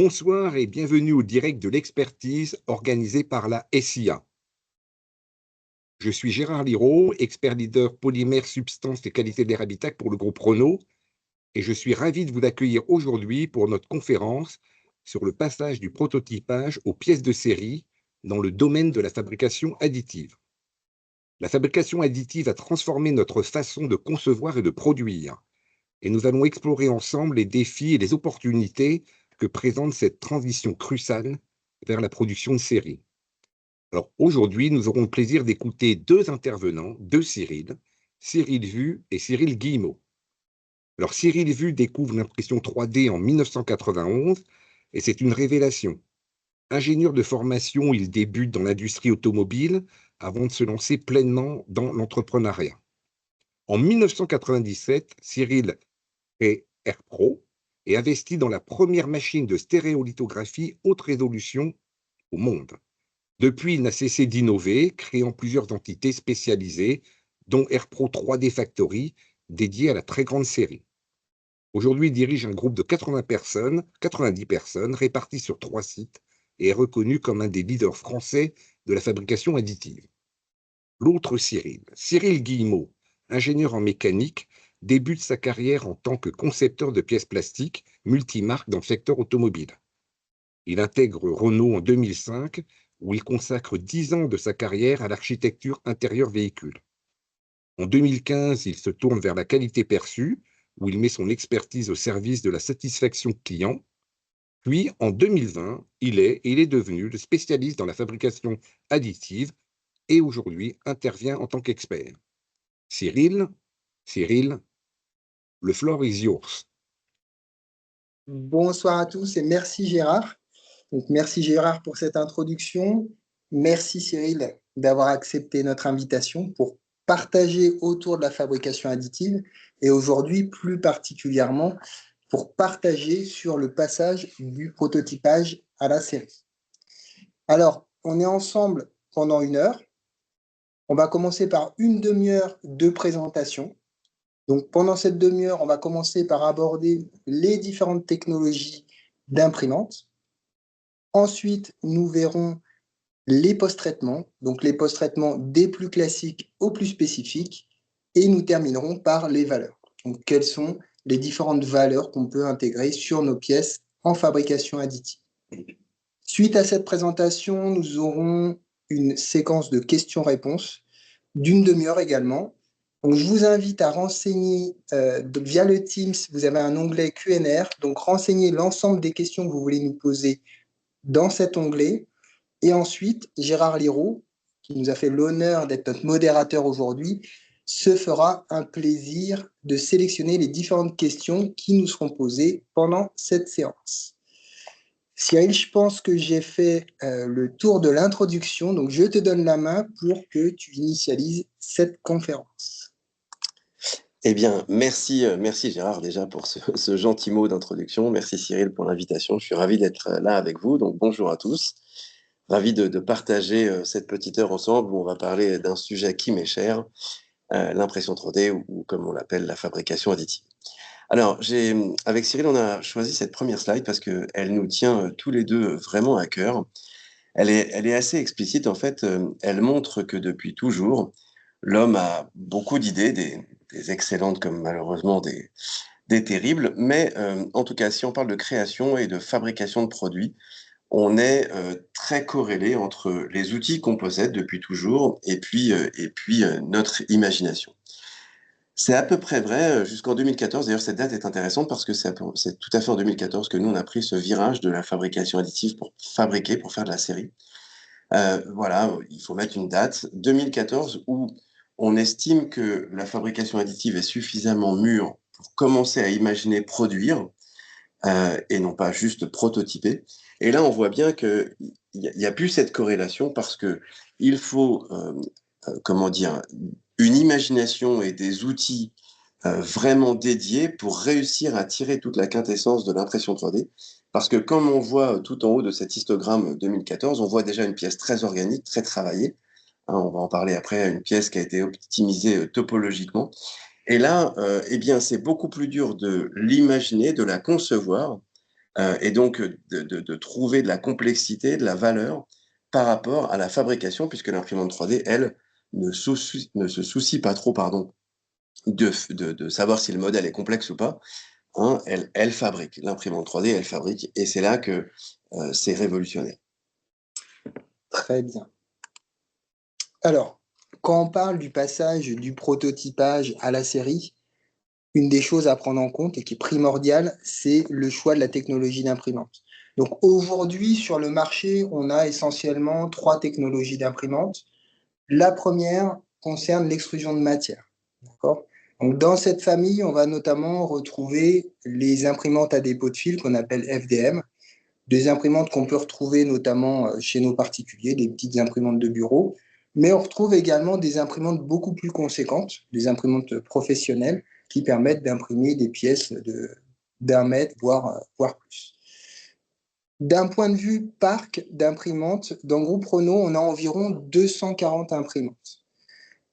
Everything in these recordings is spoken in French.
Bonsoir et bienvenue au direct de l'expertise organisé par la SIA. Je suis Gérard Liraud, expert leader polymères, substances et qualité de l'air habitable pour le groupe Renault, et je suis ravi de vous accueillir aujourd'hui pour notre conférence sur le passage du prototypage aux pièces de série dans le domaine de la fabrication additive. La fabrication additive a transformé notre façon de concevoir et de produire, et nous allons explorer ensemble les défis et les opportunités que présente cette transition cruciale vers la production de série. Alors aujourd'hui, nous aurons le plaisir d'écouter deux intervenants, deux Cyril, Cyril Vu et Cyril Guillemot. Alors Cyril Vu découvre l'impression 3D en 1991 et c'est une révélation. Ingénieur de formation, il débute dans l'industrie automobile avant de se lancer pleinement dans l'entrepreneuriat. En 1997, Cyril crée AirPro et investit dans la première machine de stéréolithographie haute résolution au monde. Depuis, il n'a cessé d'innover, créant plusieurs entités spécialisées, dont AirPro 3D Factory, dédiée à la très grande série. Aujourd'hui, il dirige un groupe de 90 personnes, réparties sur 3 sites, et est reconnu comme un des leaders français de la fabrication additive. L'autre Cyril, Cyril Guillemot, ingénieur en mécanique, débute sa carrière en tant que concepteur de pièces plastiques multimarques dans le secteur automobile. Il intègre Renault en 2005, où il consacre 10 ans de sa carrière à l'architecture intérieure véhicule. En 2015, il se tourne vers la qualité perçue, où il met son expertise au service de la satisfaction client. Puis, en 2020, il est devenu le spécialiste dans la fabrication additive et aujourd'hui intervient en tant qu'expert. Cyril, le floor is yours. Bonsoir à tous et merci Gérard. Donc, merci Gérard pour cette introduction. Merci Cyril d'avoir accepté notre invitation pour partager autour de la fabrication additive et aujourd'hui plus particulièrement pour partager sur le passage du prototypage à la série. Alors, on est ensemble pendant 1 heure. On va commencer par une demi-heure de présentation. Donc, pendant cette demi-heure, on va commencer par aborder les différentes technologies d'imprimante. Ensuite, nous verrons les post-traitements, donc les post-traitements des plus classiques aux plus spécifiques, et nous terminerons par les valeurs. Donc, quelles sont les différentes valeurs qu'on peut intégrer sur nos pièces en fabrication additive. Suite à cette présentation, nous aurons une séquence de questions-réponses d'une demi-heure également. Donc, je vous invite à renseigner via le Teams, vous avez un onglet Q&R, donc renseignez l'ensemble des questions que vous voulez nous poser dans cet onglet. Et ensuite, Gérard Liraud, qui nous a fait l'honneur d'être notre modérateur aujourd'hui, se fera un plaisir de sélectionner les différentes questions qui nous seront posées pendant cette séance. Cyril, je pense que j'ai fait le tour de l'introduction, donc je te donne la main pour que tu initialises cette conférence. Eh bien, merci Gérard déjà pour ce gentil mot d'introduction. Merci Cyril pour l'invitation. Je suis ravi d'être là avec vous. Donc bonjour à tous. Ravi de partager cette petite heure ensemble où on va parler d'un sujet qui m'est cher, l'impression 3D ou comme on l'appelle la fabrication additive. Alors, avec Cyril, on a choisi cette première slide parce qu'elle nous tient tous les deux vraiment à cœur. Elle est assez explicite en fait. Elle montre que depuis toujours, l'homme a beaucoup d'idées, des excellentes comme malheureusement des terribles. Mais en tout cas, si on parle de création et de fabrication de produits, on est très corrélé entre les outils qu'on possède depuis toujours et puis notre imagination. C'est à peu près vrai jusqu'en 2014. D'ailleurs, cette date est intéressante parce que c'est tout à fait en 2014 que nous, on a pris ce virage de la fabrication additive pour fabriquer, pour faire de la série. Voilà, il faut mettre une date, 2014, où on estime que la fabrication additive est suffisamment mûre pour commencer à imaginer produire et non pas juste prototyper. Et là, on voit bien qu'il n'y a plus cette corrélation parce qu'il faut, comment dire, une imagination et des outils vraiment dédiés pour réussir à tirer toute la quintessence de l'impression 3D. Parce que comme on voit tout en haut de cet histogramme 2014, on voit déjà une pièce très organique, très travaillée. Hein, on va en parler après, une pièce qui a été optimisée topologiquement. Et là, eh bien, c'est beaucoup plus dur de l'imaginer, de la concevoir, et donc de trouver de la complexité, de la valeur par rapport à la fabrication, puisque l'imprimante 3D, elle, ne se soucie pas trop, pardon, de savoir si le modèle est complexe ou pas. Hein, elle fabrique. L'imprimante 3D, elle fabrique, et c'est là que c'est révolutionnaire. Très bien. Alors, quand on parle du passage du prototypage à la série, une des choses à prendre en compte et qui est primordiale, c'est le choix de la technologie d'imprimante. Donc aujourd'hui, sur le marché, on a essentiellement 3 technologies d'imprimante. La première concerne l'extrusion de matière. D'accord ? Donc dans cette famille, on va notamment retrouver les imprimantes à dépôt de fil qu'on appelle FDM, des imprimantes qu'on peut retrouver notamment chez nos particuliers, des petites imprimantes de bureau, mais on retrouve également des imprimantes beaucoup plus conséquentes, des imprimantes professionnelles qui permettent d'imprimer des pièces d'1 mètre, voire plus. D'un point de vue parc d'imprimantes, dans Groupe Renault, on a environ 240 imprimantes.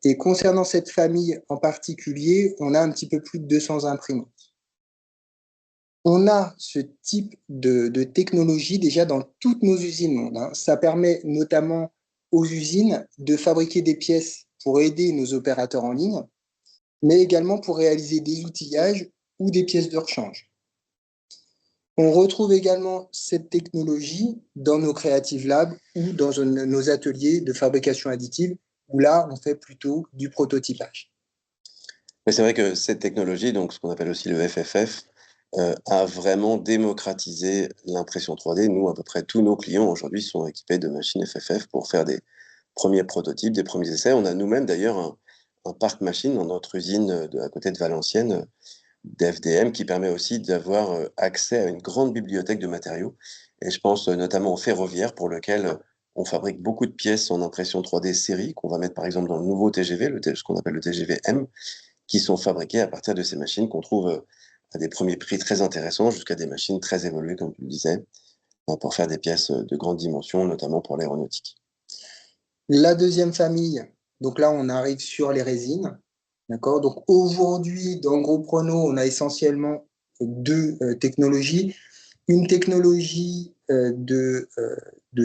Et concernant cette famille en particulier, on a un petit peu plus de 200 imprimantes. On a ce type de technologie déjà dans toutes nos usines monde. Hein. Ça permet notamment aux usines de fabriquer des pièces pour aider nos opérateurs en ligne, mais également pour réaliser des outillages ou des pièces de rechange. On retrouve également cette technologie dans nos Creative Labs ou dans nos ateliers de fabrication additive, où là, on fait plutôt du prototypage. Mais c'est vrai que cette technologie, donc ce qu'on appelle aussi le FFF, a vraiment démocratisé l'impression 3D. Nous, à peu près tous nos clients aujourd'hui sont équipés de machines FFF pour faire des premiers prototypes, des premiers essais. On a nous-mêmes d'ailleurs un parc machine dans notre usine à côté de Valenciennes, d'FDM, qui permet aussi d'avoir accès à une grande bibliothèque de matériaux. Et je pense notamment au ferroviaire, pour lequel on fabrique beaucoup de pièces en impression 3D série, qu'on va mettre par exemple dans le nouveau TGV, ce qu'on appelle le TGV M, qui sont fabriquées à partir de ces machines qu'on trouve à des premiers prix très intéressants, jusqu'à des machines très évoluées, comme tu le disais, pour faire des pièces de grande dimension, notamment pour l'aéronautique. La deuxième famille, donc là, on arrive sur les résines. D'accord ? Donc aujourd'hui, dans Groupe Renault, on a essentiellement 2 technologies. Une technologie de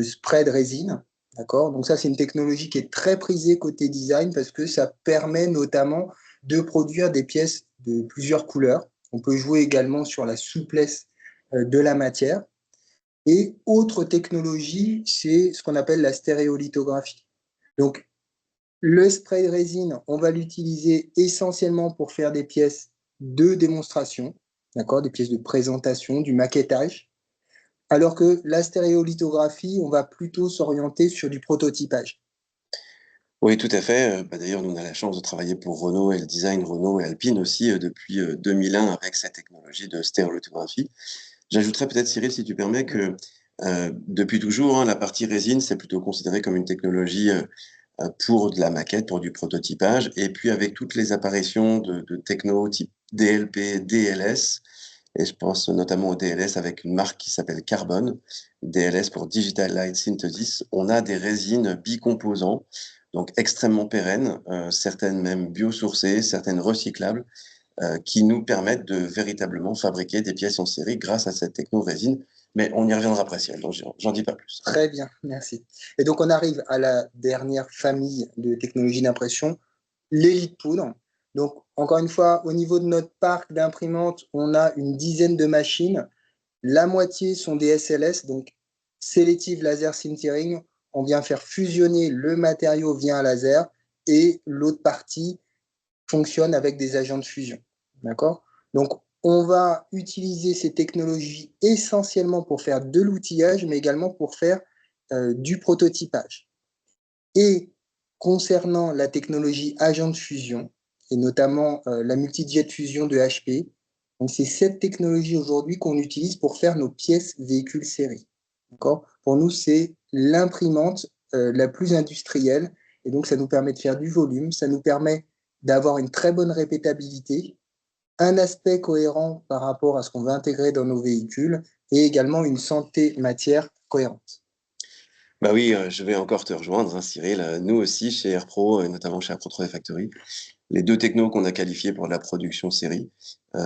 spray de résine. D'accord ? Donc ça, c'est une technologie qui est très prisée côté design parce que ça permet notamment de produire des pièces de plusieurs couleurs. On peut jouer également sur la souplesse de la matière. Et autre technologie, c'est ce qu'on appelle la stéréolithographie. Donc, le spray de résine, on va l'utiliser essentiellement pour faire des pièces de démonstration, d'accord, des pièces de présentation, du maquettage, alors que la stéréolithographie, on va plutôt s'orienter sur du prototypage. Oui, tout à fait. D'ailleurs, nous, on a la chance de travailler pour Renault et le design Renault et Alpine aussi depuis 2001 avec cette technologie de stéréolithographie. J'ajouterais peut-être, Cyril, si tu permets, que depuis toujours, hein, la partie résine, c'est plutôt considéré comme une technologie pour de la maquette, pour du prototypage. Et puis, avec toutes les apparitions de techno type DLP, DLS, et je pense notamment au DLS avec une marque qui s'appelle Carbon, DLS pour Digital Light Synthesis, on a des résines bicomposants, donc extrêmement pérennes, certaines même biosourcées, certaines recyclables, qui nous permettent de véritablement fabriquer des pièces en série grâce à cette techno-résine. Mais on y reviendra après, Cyril, donc j'en dis pas plus. Très bien, merci. Et donc, on arrive à la dernière famille de technologies d'impression, l'élite poudre. Donc, encore une fois, au niveau de notre parc d'imprimantes, on a une dizaine de machines. La moitié sont des SLS, donc Selective Laser Sintering. On vient faire fusionner le matériau via un laser et l'autre partie fonctionne avec des agents de fusion. D'accord ? Donc, on va utiliser ces technologies essentiellement pour faire de l'outillage, mais également pour faire du prototypage. Et concernant la technologie agent de fusion, et notamment la multijet fusion de HP, donc c'est cette technologie aujourd'hui qu'on utilise pour faire nos pièces véhicules série. D'accord ? Pour nous, c'est l'imprimante la plus industrielle, et donc ça nous permet de faire du volume, ça nous permet d'avoir une très bonne répétabilité, un aspect cohérent par rapport à ce qu'on veut intégrer dans nos véhicules, et également une santé matière cohérente. Bah oui, je vais encore te rejoindre, hein, Cyril. Nous aussi, chez AirPro, et notamment chez AirPro 3D Factory, les 2 technos qu'on a qualifiés pour la production série,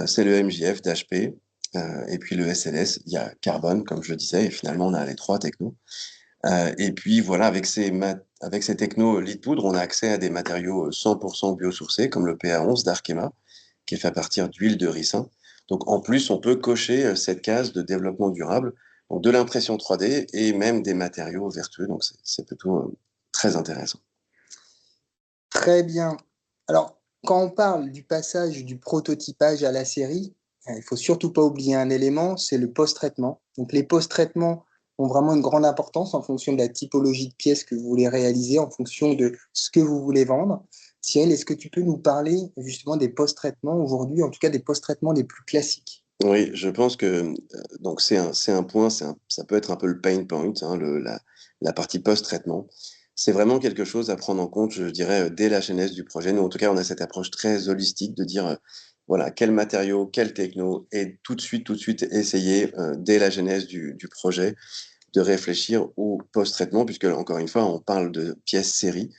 c'est le MJF d'HP, et puis le SLS, il y a carbone, comme je le disais, et finalement, on a les 3 technos. Et puis voilà, avec ces technos lit de poudre, on a accès à des matériaux 100% biosourcés, comme le PA11 d'Arkema, qui est fait à partir d'huile de ricin. Donc en plus, on peut cocher cette case de développement durable, donc de l'impression 3D et même des matériaux vertueux. Donc c'est plutôt très intéressant. Très bien. Alors, quand on parle du passage du prototypage à la série, il faut surtout pas oublier un élément, c'est le post-traitement. Donc, les post-traitements ont vraiment une grande importance en fonction de la typologie de pièces que vous voulez réaliser, en fonction de ce que vous voulez vendre. Cyril, est-ce que tu peux nous parler justement des post-traitements aujourd'hui, en tout cas des post-traitements les plus classiques? Oui, je pense que donc c'est un point, ça peut être un peu le pain point, hein, la partie post-traitement. C'est vraiment quelque chose à prendre en compte, je dirais, dès la genèse du projet. Nous, en tout cas, on a cette approche très holistique de dire, voilà, quel matériau, quel techno, et tout de suite, essayer, dès la genèse du projet, de réfléchir au post-traitement, puisque, encore une fois, on parle de pièces série.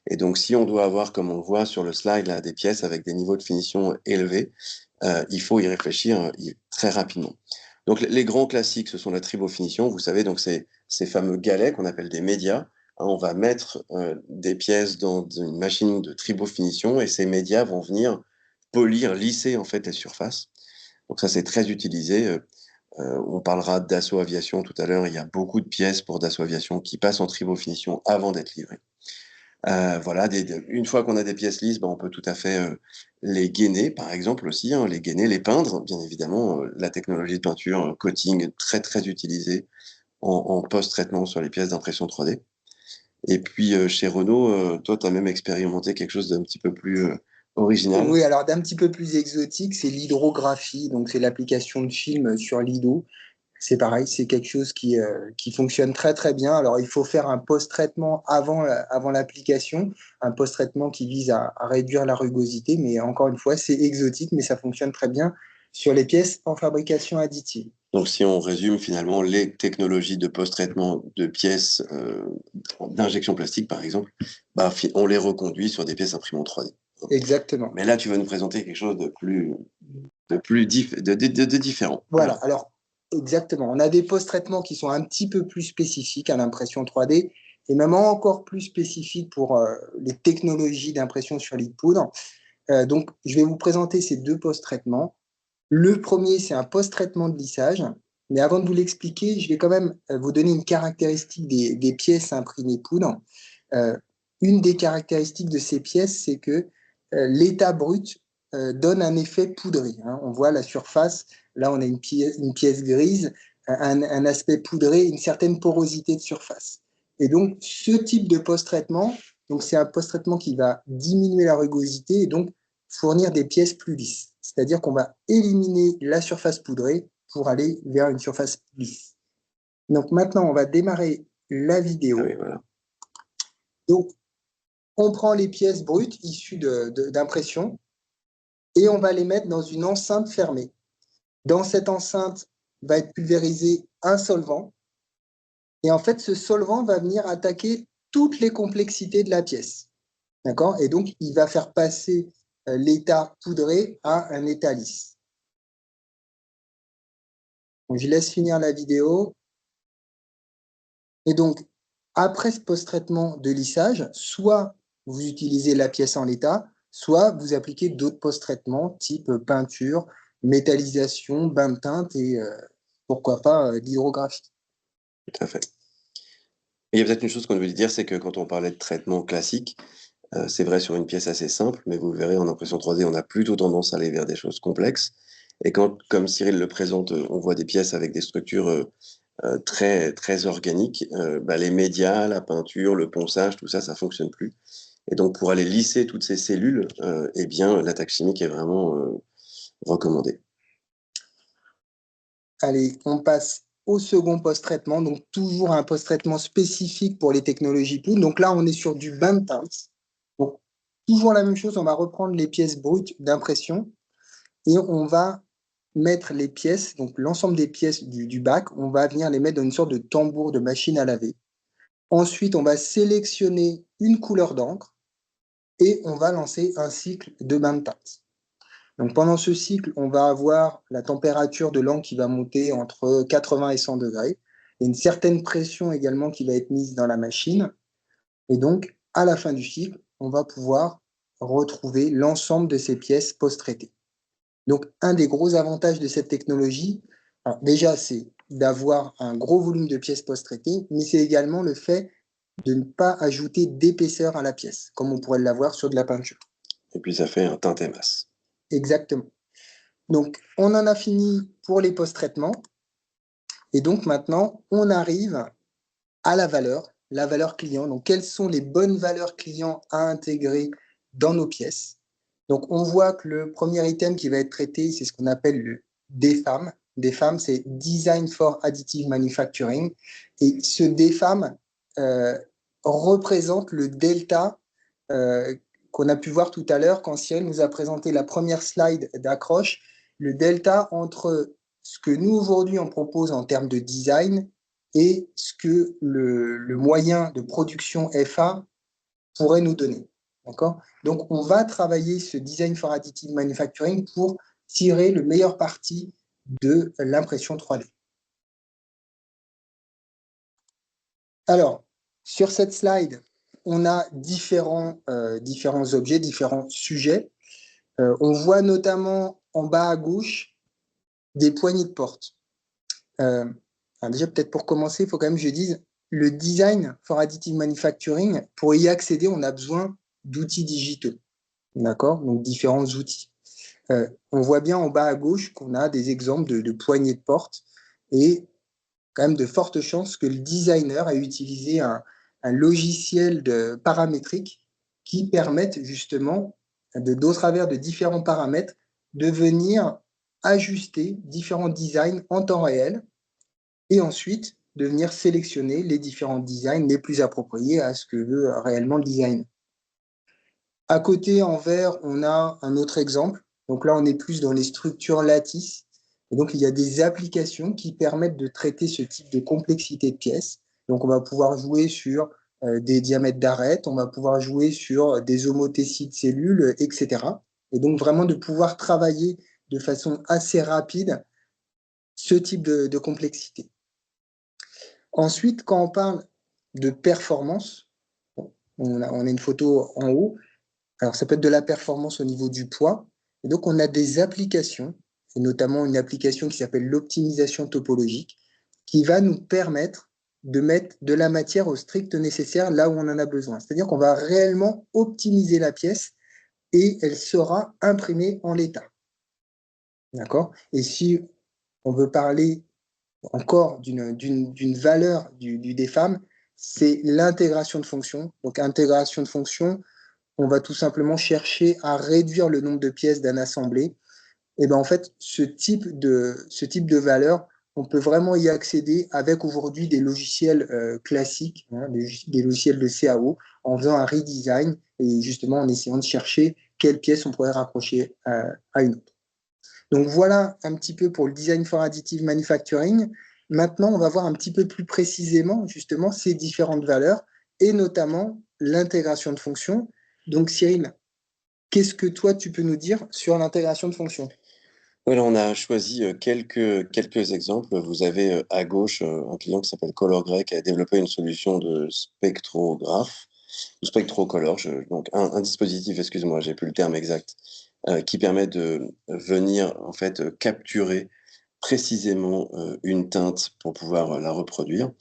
Et donc, si on doit avoir, comme on le voit sur le slide, là, des pièces avec des niveaux de finition élevés, il faut y réfléchir très rapidement. Donc, les grands classiques, ce sont la tribofinition. Vous savez, donc ces fameux galets qu'on appelle des médias. Hein, on va mettre des pièces dans une machine de tribofinition et ces médias vont venir polir, lisser en fait les surfaces. Donc ça, c'est très utilisé. On parlera de Dassault Aviation tout à l'heure. Il y a beaucoup de pièces pour Dassault Aviation qui passent en tribofinition avant d'être livrées. Voilà, une fois qu'on a des pièces lisses, on peut tout à fait les gainer, par exemple aussi, hein, les gainer, les peindre, bien évidemment. La technologie de peinture, coating, très très utilisée en post-traitement sur les pièces d'impression 3D. Et puis chez Renault, toi, tu as même expérimenté quelque chose d'un petit peu plus original. Oui, alors d'un petit peu plus exotique, c'est l'hydrographie, donc c'est l'application de film sur l'hydro. C'est pareil, c'est quelque chose qui fonctionne très très bien. Alors, il faut faire un post-traitement avant l'application, un post-traitement qui vise à réduire la rugosité, mais encore une fois, c'est exotique, mais ça fonctionne très bien sur les pièces en fabrication additive. Donc, si on résume finalement les technologies de post-traitement de pièces d'injection plastique, par exemple, on les reconduit sur des pièces imprimées en 3D. Exactement. Mais là, tu vas nous présenter quelque chose de différent. Voilà, alors exactement. On a des post-traitements qui sont un petit peu plus spécifiques à l'impression 3D et même encore plus spécifiques pour les technologies d'impression sur lit de poudre. Donc, je vais vous présenter ces deux post-traitements. Le premier, c'est un post-traitement de lissage. Mais avant de vous l'expliquer, je vais quand même vous donner une caractéristique des pièces imprimées poudre. Une des caractéristiques de ces pièces, c'est que l'état brut donne un effet poudré. Hein. On voit la surface, là on a une pièce grise, un aspect poudré, une certaine porosité de surface. Et donc, ce type de post-traitement, c'est un post-traitement qui va diminuer la rugosité et donc fournir des pièces plus lisses. C'est-à-dire qu'on va éliminer la surface poudrée pour aller vers une surface lisse. Donc maintenant, on va démarrer la vidéo. Ah oui, voilà. Donc, on prend les pièces brutes issues d'impression et on va les mettre dans une enceinte fermée. Dans cette enceinte va être pulvérisé un solvant. Et en fait, ce solvant va venir attaquer toutes les complexités de la pièce. D'accord? Et donc, il va faire passer l'état poudré à un état lisse. Donc, je laisse finir la vidéo. Et donc, après ce post-traitement de lissage, soit vous utilisez la pièce en l'état, soit vous appliquez d'autres post-traitements type peinture, métallisation, bain de teinte et pourquoi pas l'hydrographie. Tout à fait. Et il y a peut-être une chose qu'on devait dire, c'est que quand on parlait de traitement classique, c'est vrai sur une pièce assez simple, mais vous verrez en impression 3D, on a plutôt tendance à aller vers des choses complexes. Et quand, comme Cyril le présente, on voit des pièces avec des structures très, très organiques, les médias, la peinture, le ponçage, tout ça, ça fonctionne plus. Et donc pour aller lisser toutes ces cellules, eh bien l'attaque chimique est vraiment recommandée. Allez, on passe au second post-traitement, donc toujours un post-traitement spécifique pour les technologies poudre. Donc là, on est sur du bain de teinte. Donc, toujours la même chose, on va reprendre les pièces brutes d'impression et on va mettre les pièces, donc l'ensemble des pièces du bac, on va venir les mettre dans une sorte de tambour de machine à laver. Ensuite, on va sélectionner une couleur d'encre et on va lancer un cycle de bain de teinte. Donc pendant ce cycle, on va avoir la température de l'encre qui va monter entre 80 et 100 degrés, et une certaine pression également qui va être mise dans la machine. Et donc, à la fin du cycle, on va pouvoir retrouver l'ensemble de ces pièces post-traitées. Donc, un des gros avantages de cette technologie, alors déjà, c'est d'avoir un gros volume de pièces post-traitées, mais c'est également le fait de ne pas ajouter d'épaisseur à la pièce, comme on pourrait l'avoir sur de la peinture. Et puis ça fait un teint et masse. Exactement. Donc, on en a fini pour les post-traitements. Et donc, maintenant, on arrive à la valeur client. Donc, quelles sont les bonnes valeurs clients à intégrer dans nos pièces? Donc, on voit que le premier item qui va être traité, c'est ce qu'on appelle le DFAM. DFAM, c'est Design for Additive Manufacturing. Et ce DFAM représente le delta qu'on a pu voir tout à l'heure quand Cyril nous a présenté la première slide d'accroche, le delta entre ce que nous, aujourd'hui, on propose en termes de design et ce que le moyen de production FA pourrait nous donner. D'accord? Donc, on va travailler ce design for additive manufacturing pour tirer le meilleur parti de l'impression 3D. Alors, sur cette slide, on a différents objets, différents sujets. On voit notamment en bas à gauche des poignées de porte. Déjà, peut-être pour commencer, il faut quand même que je dise, le design for additive manufacturing, pour y accéder, on a besoin d'outils digitaux. D'accord? Donc, différents outils. On voit bien en bas à gauche qu'on a des exemples de poignées de porte et quand même de fortes chances que le designer ait utilisé un logiciel paramétrique qui permette justement, au travers de différents paramètres, de venir ajuster différents designs en temps réel et ensuite de venir sélectionner les différents designs les plus appropriés à ce que veut réellement le design. À côté, en vert, on a un autre exemple. Donc là, on est plus dans les structures lattices. Et donc, il y a des applications qui permettent de traiter ce type de complexité de pièces. Donc, on va pouvoir jouer sur des diamètres d'arêtes, on va pouvoir jouer sur des homothéties de cellules, etc. Et donc, vraiment de pouvoir travailler de façon assez rapide ce type de complexité. Ensuite, quand on parle de performance, on a une photo en haut. Alors, ça peut être de la performance au niveau du poids. Et donc, on a des applications, et notamment une application qui s'appelle l'optimisation topologique, qui va nous permettre de mettre de la matière au strict nécessaire là où on en a besoin. C'est-à-dire qu'on va réellement optimiser la pièce et elle sera imprimée en l'état. D'accord? Et si on veut parler encore d'une valeur du DFAM, c'est l'intégration de fonctions. Donc, intégration de fonctions, on va tout simplement chercher à réduire le nombre de pièces d'un assemblé. Et ben en fait, ce type de valeur, on peut vraiment y accéder avec aujourd'hui des logiciels classiques, hein, des logiciels de CAO, en faisant un redesign et justement en essayant de chercher quelle pièce on pourrait raccrocher à une autre. Donc voilà un petit peu pour le design for additive manufacturing. Maintenant, on va voir un petit peu plus précisément justement ces différentes valeurs et notamment l'intégration de fonctions. Donc Cyril, qu'est-ce que toi tu peux nous dire sur l'intégration de fonctions? Voilà, on a choisi quelques exemples. Vous avez à gauche un client qui s'appelle ColorGray qui a développé une solution de spectrographe, ou spectrocolor, donc un dispositif, excuse-moi, j'ai plus le terme exact, qui permet de venir en fait capturer précisément une teinte pour pouvoir la reproduire.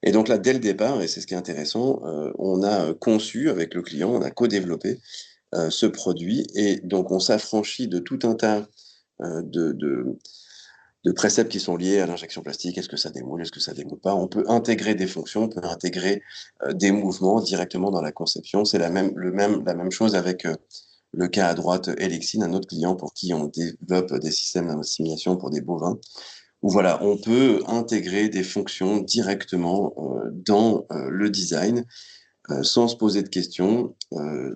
Et donc là, dès le départ, et c'est ce qui est intéressant, on a conçu avec le client, on a co-développé ce produit, et donc on s'affranchit de tout un tas de préceptes qui sont liés à l'injection plastique. Est-ce que ça démoule? Est-ce que ça démoule pas? On peut intégrer des fonctions, on peut intégrer des mouvements directement dans la conception. C'est la même chose avec le cas à droite, Elixin, un autre client pour qui on développe des systèmes d'assimilation pour des bovins, où voilà, on peut intégrer des fonctions directement dans le design sans se poser de questions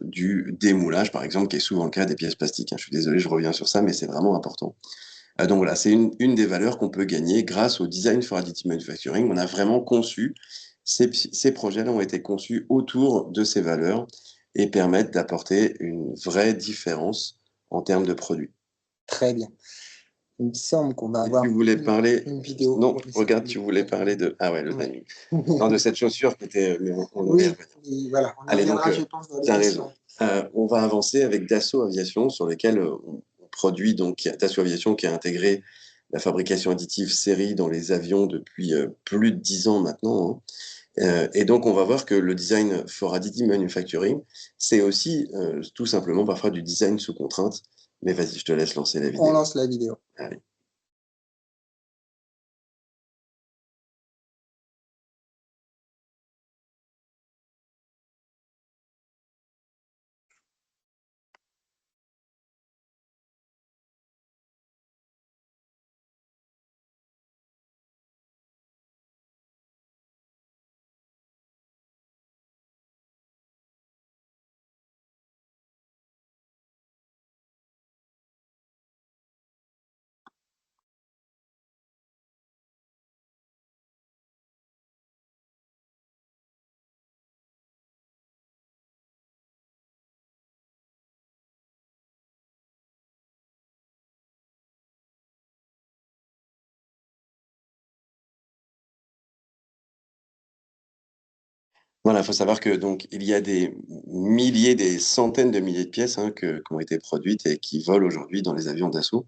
du démoulage, par exemple, qui est souvent le cas des pièces plastiques. Je suis désolé, je reviens sur ça, mais c'est vraiment important. Donc voilà, c'est une des valeurs qu'on peut gagner grâce au design for additive manufacturing. On a vraiment conçu, ces projets-là ont été conçus autour de ces valeurs et permettent d'apporter une vraie différence en termes de produits. Très bien. Il me semble qu'on va avoir tu voulais parler... une vidéo. Non, regarde, tu voulais parler de... Ah ouais, le timing. Non, de cette chaussure qui était... Mais on y Oui, reviendra. voilà. On y Allez, reviendra, donc, je pense, dans les tu as questions. raison. On va avancer avec Dassault Aviation, sur lesquels on produit, donc Dassault Aviation qui a intégré la fabrication additive série dans les avions depuis plus de 10 ans maintenant, hein. Et donc, on va voir que le design for additive manufacturing, c'est aussi tout simplement parfois du design sous contrainte. Mais vas-y, je te laisse lancer la vidéo. On lance la vidéo. Allez. Voilà, il faut savoir que donc il y a des milliers, des centaines de milliers de pièces qui ont été produites et qui volent aujourd'hui dans les avions Dassault.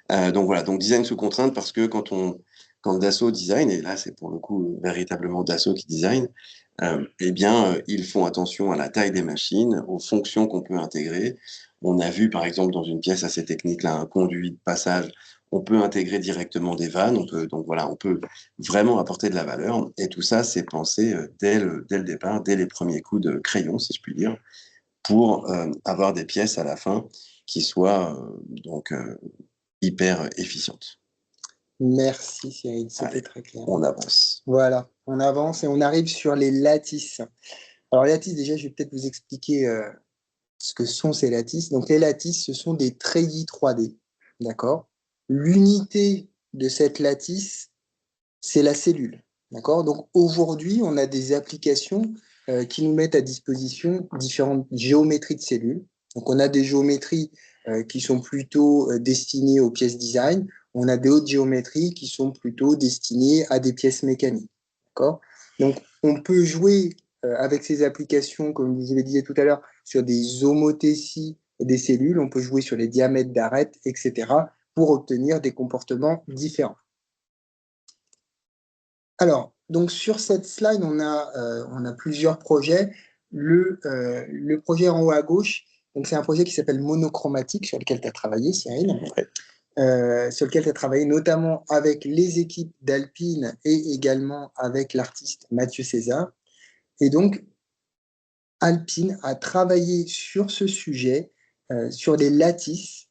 Donc voilà, donc design sous contrainte parce que quand Dassault design, et là c'est pour le coup véritablement Dassault qui design, eh bien ils font attention à la taille des machines, aux fonctions qu'on peut intégrer. On a vu par exemple dans une pièce assez technique là, un conduit de passage, on peut intégrer directement des vannes, donc voilà, on peut vraiment apporter de la valeur. Et tout ça, c'est pensé dès le départ, dès les premiers coups de crayon, si je puis dire, pour avoir des pièces à la fin qui soient hyper efficientes. Merci Cyril, c'était Allez, très clair. on avance. Voilà, on avance et on arrive sur les lattices. Alors les lattices, déjà, je vais peut-être vous expliquer ce que sont ces lattices. Donc les lattices, ce sont des treillis 3D, d'accord? L'unité de cette lattice, c'est la cellule, d'accord? Donc aujourd'hui, on a des applications qui nous mettent à disposition différentes géométries de cellules. Donc on a des géométries qui sont plutôt destinées aux pièces design. On a d'autres géométries qui sont plutôt destinées à des pièces mécaniques, d'accord? Donc on peut jouer avec ces applications, comme je le disais tout à l'heure, sur des homothéties des cellules. On peut jouer sur les diamètres d'arêtes, etc., pour obtenir des comportements différents. Alors, donc sur cette slide, on a plusieurs projets. Le projet en haut à gauche, c'est un projet qui s'appelle Monochromatique, sur lequel tu as travaillé, Cyril. Ouais. Sur lequel tu as travaillé notamment avec les équipes d'Alpine et également avec l'artiste Mathieu César. Et donc, Alpine a travaillé sur ce sujet, sur les lattices,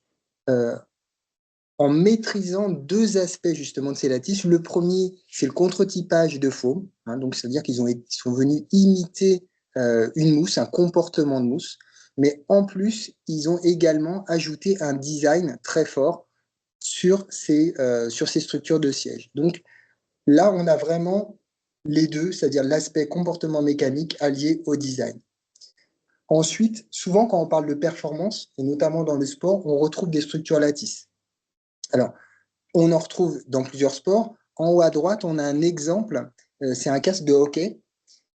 en maîtrisant deux aspects justement de ces lattices. Le premier, c'est le contre-typage de faume, donc c'est-à-dire qu'ils sont venus imiter une mousse, un comportement de mousse, mais en plus, ils ont également ajouté un design très fort sur ces structures de siège. Donc là, on a vraiment les deux, c'est-à-dire l'aspect comportement mécanique allié au design. Ensuite, souvent quand on parle de performance, et notamment dans le sport, on retrouve des structures lattices. Alors, on en retrouve dans plusieurs sports. En haut à droite, on a un exemple, c'est un casque de hockey.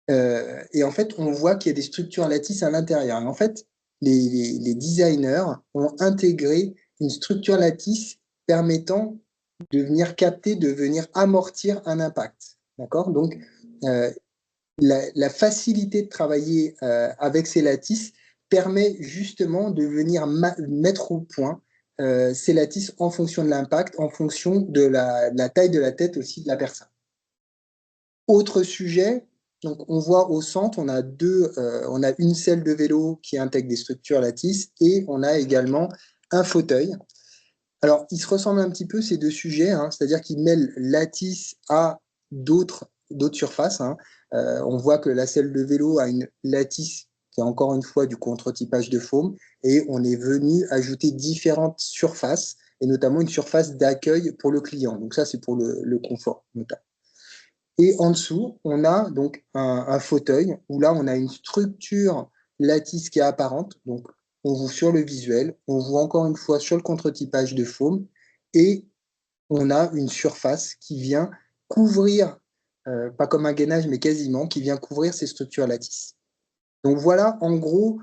Et en fait, on voit qu'il y a des structures lattices à l'intérieur. Et en fait, les designers ont intégré une structure lattice permettant de venir capter, de venir amortir un impact. D'accord? Donc, la facilité de travailler avec ces lattices permet justement de venir mettre au point ces lattices en fonction de l'impact, en fonction de la taille de la tête aussi de la personne. Autre sujet, donc on voit au centre, on a une selle de vélo qui intègre des structures lattices et on a également un fauteuil. Alors, ils se ressemblent un petit peu ces deux sujets, c'est-à-dire qu'ils mêlent lattice à d'autres surfaces. On voit que la selle de vélo a une lattice qui est encore une fois du contre-typage de faume et on est venu ajouter différentes surfaces et notamment une surface d'accueil pour le client. Donc ça, c'est pour le confort notamment. Et en dessous, on a donc un fauteuil où là, on a une structure lattice qui est apparente. Donc, on voit sur le visuel, on voit encore une fois sur le contre-typage de Foam, et on a une surface qui vient couvrir, pas comme un gainage, mais quasiment, qui vient couvrir ces structures lattices. Donc voilà, en gros,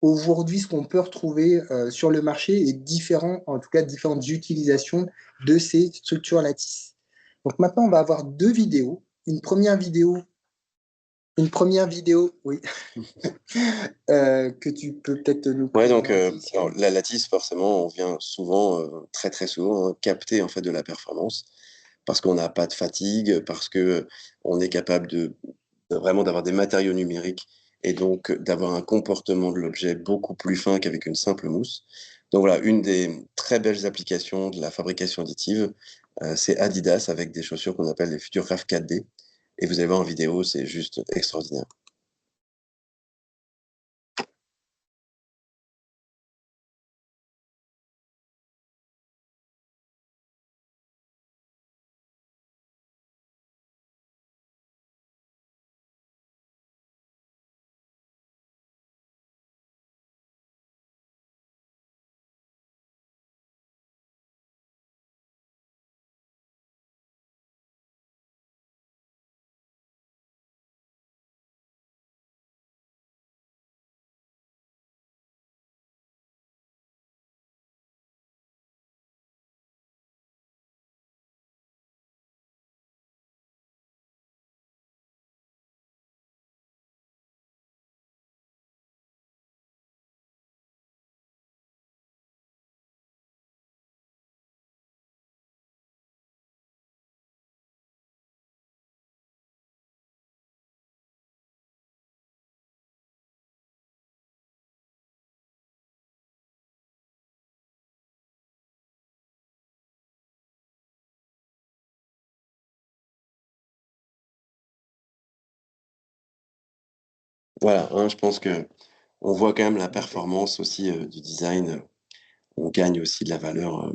aujourd'hui, ce qu'on peut retrouver sur le marché est différent, en tout cas différentes utilisations de ces structures lattices. Donc maintenant, on va avoir deux vidéos. Une première vidéo, oui, que tu peux peut-être nous Ouais, donc présenter. alors, la lattice, forcément, on vient souvent, très très souvent, capter en fait de la performance parce qu'on n'a pas de fatigue, parce que on est capable de vraiment d'avoir des matériaux numériques et donc d'avoir un comportement de l'objet beaucoup plus fin qu'avec une simple mousse. Donc voilà, une des très belles applications de la fabrication additive, c'est Adidas avec des chaussures qu'on appelle les Futurecraft 4D et vous allez voir en vidéo, c'est juste extraordinaire. Voilà, hein, je pense que on voit quand même la performance aussi, du design, on gagne aussi de la valeur,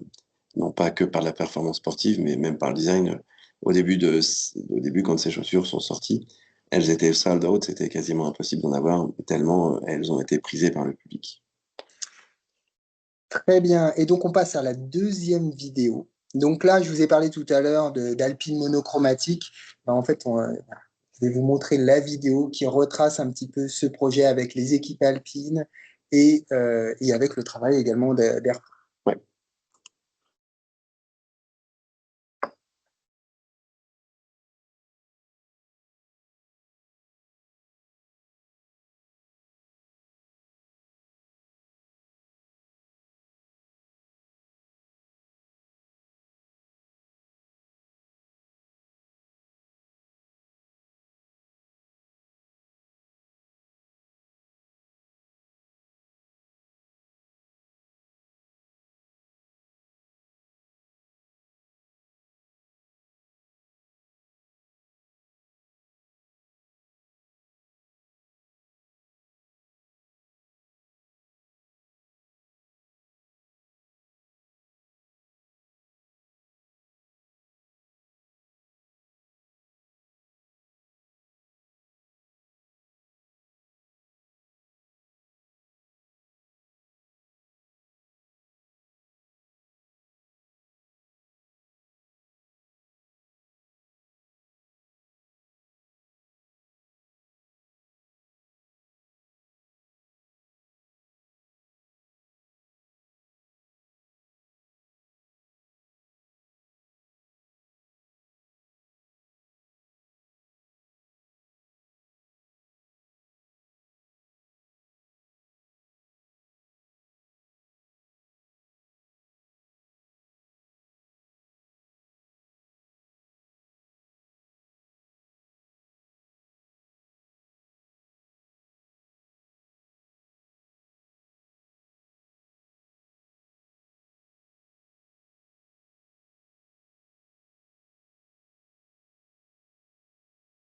non pas que par la performance sportive, mais même par le design. Au début, quand ces chaussures sont sorties, elles étaient sold out, c'était quasiment impossible d'en avoir, tellement elles ont été prisées par le public. Très bien. Et donc, on passe à la deuxième vidéo. Donc là, je vous ai parlé tout à l'heure d'Alpine monochromatique. Ben, en fait, je vais vous montrer la vidéo qui retrace un petit peu ce projet avec les équipes alpines et avec le travail également d'Air. Ouais.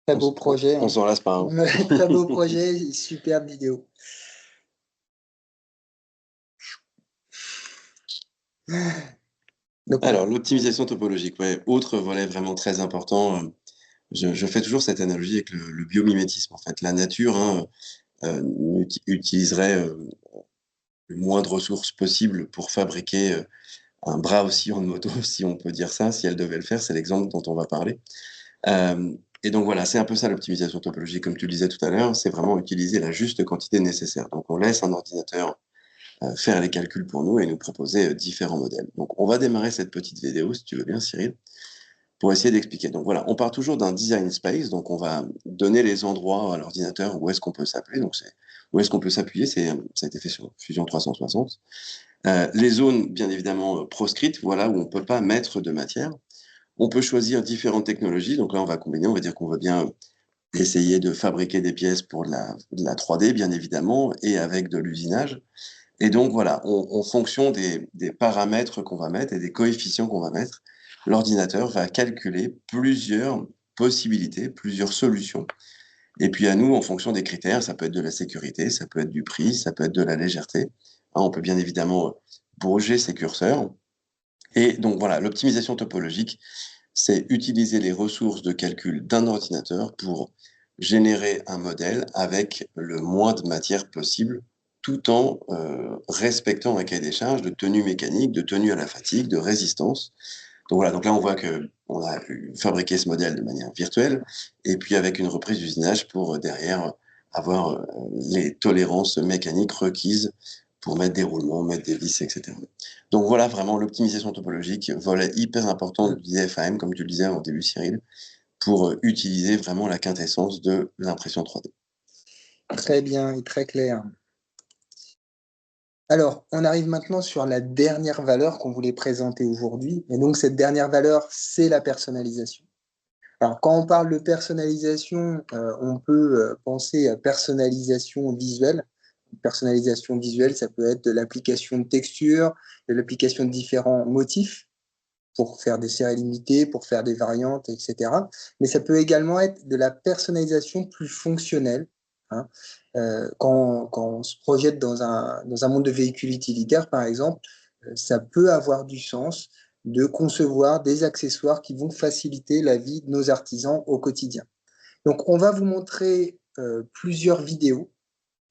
Très beau projet. On s'en lasse pas, hein. Très beau projet, superbe vidéo. Donc, Alors, l'optimisation topologique, ouais, autre volet vraiment très important, je fais toujours cette analogie avec le biomimétisme, en fait. La nature, hein, utiliserait moins de ressources possible pour fabriquer un bras oscillant de moto, si on peut dire ça, si elle devait le faire. C'est l'exemple dont on va parler. Et donc voilà, c'est un peu ça l'optimisation topologique, comme tu le disais tout à l'heure, c'est vraiment utiliser la juste quantité nécessaire. Donc on laisse un ordinateur faire les calculs pour nous et nous proposer différents modèles. Donc on va démarrer cette petite vidéo, si tu veux bien, Cyril, pour essayer d'expliquer. Donc voilà, on part toujours d'un design space, donc on va donner les endroits à l'ordinateur où est-ce qu'on peut s'appuyer. Donc où est-ce qu'on peut s'appuyer, ça a été fait sur Fusion 360. Les zones, bien évidemment, proscrites, voilà, où on ne peut pas mettre de matière. On peut choisir différentes technologies. Donc là, on va combiner, on va dire qu'on veut bien essayer de fabriquer des pièces pour de la 3D, bien évidemment, et avec de l'usinage. Et donc voilà, en fonction des paramètres qu'on va mettre et des coefficients qu'on va mettre, l'ordinateur va calculer plusieurs possibilités, plusieurs solutions. Et puis à nous, en fonction des critères, ça peut être de la sécurité, ça peut être du prix, ça peut être de la légèreté. On peut bien évidemment bouger ces curseurs. Et donc voilà, l'optimisation topologique, c'est utiliser les ressources de calcul d'un ordinateur pour générer un modèle avec le moins de matière possible, tout en respectant un cahier des charges de tenue mécanique, de tenue à la fatigue, de résistance. Donc voilà, donc là on voit qu'on a fabriqué ce modèle de manière virtuelle, et puis avec une reprise d'usinage pour derrière avoir les tolérances mécaniques requises pour mettre des roulements, mettre des vis, etc. Donc voilà vraiment l'optimisation topologique, volet hyper important du FAM, comme tu le disais au début, Cyril, pour utiliser vraiment la quintessence de l'impression 3D. Très bien et très clair. Alors, on arrive maintenant sur la dernière valeur qu'on voulait présenter aujourd'hui. Et donc, cette dernière valeur, c'est la personnalisation. Alors, quand on parle de personnalisation, on peut penser à personnalisation visuelle. Personnalisation visuelle, ça peut être de l'application de textures, de l'application de différents motifs pour faire des séries limitées, pour faire des variantes, etc. Mais ça peut également être de la personnalisation plus fonctionnelle. Hein. Quand on se projette dans un monde de véhicules utilitaires, par exemple, ça peut avoir du sens de concevoir des accessoires qui vont faciliter la vie de nos artisans au quotidien. Donc, on va vous montrer plusieurs vidéos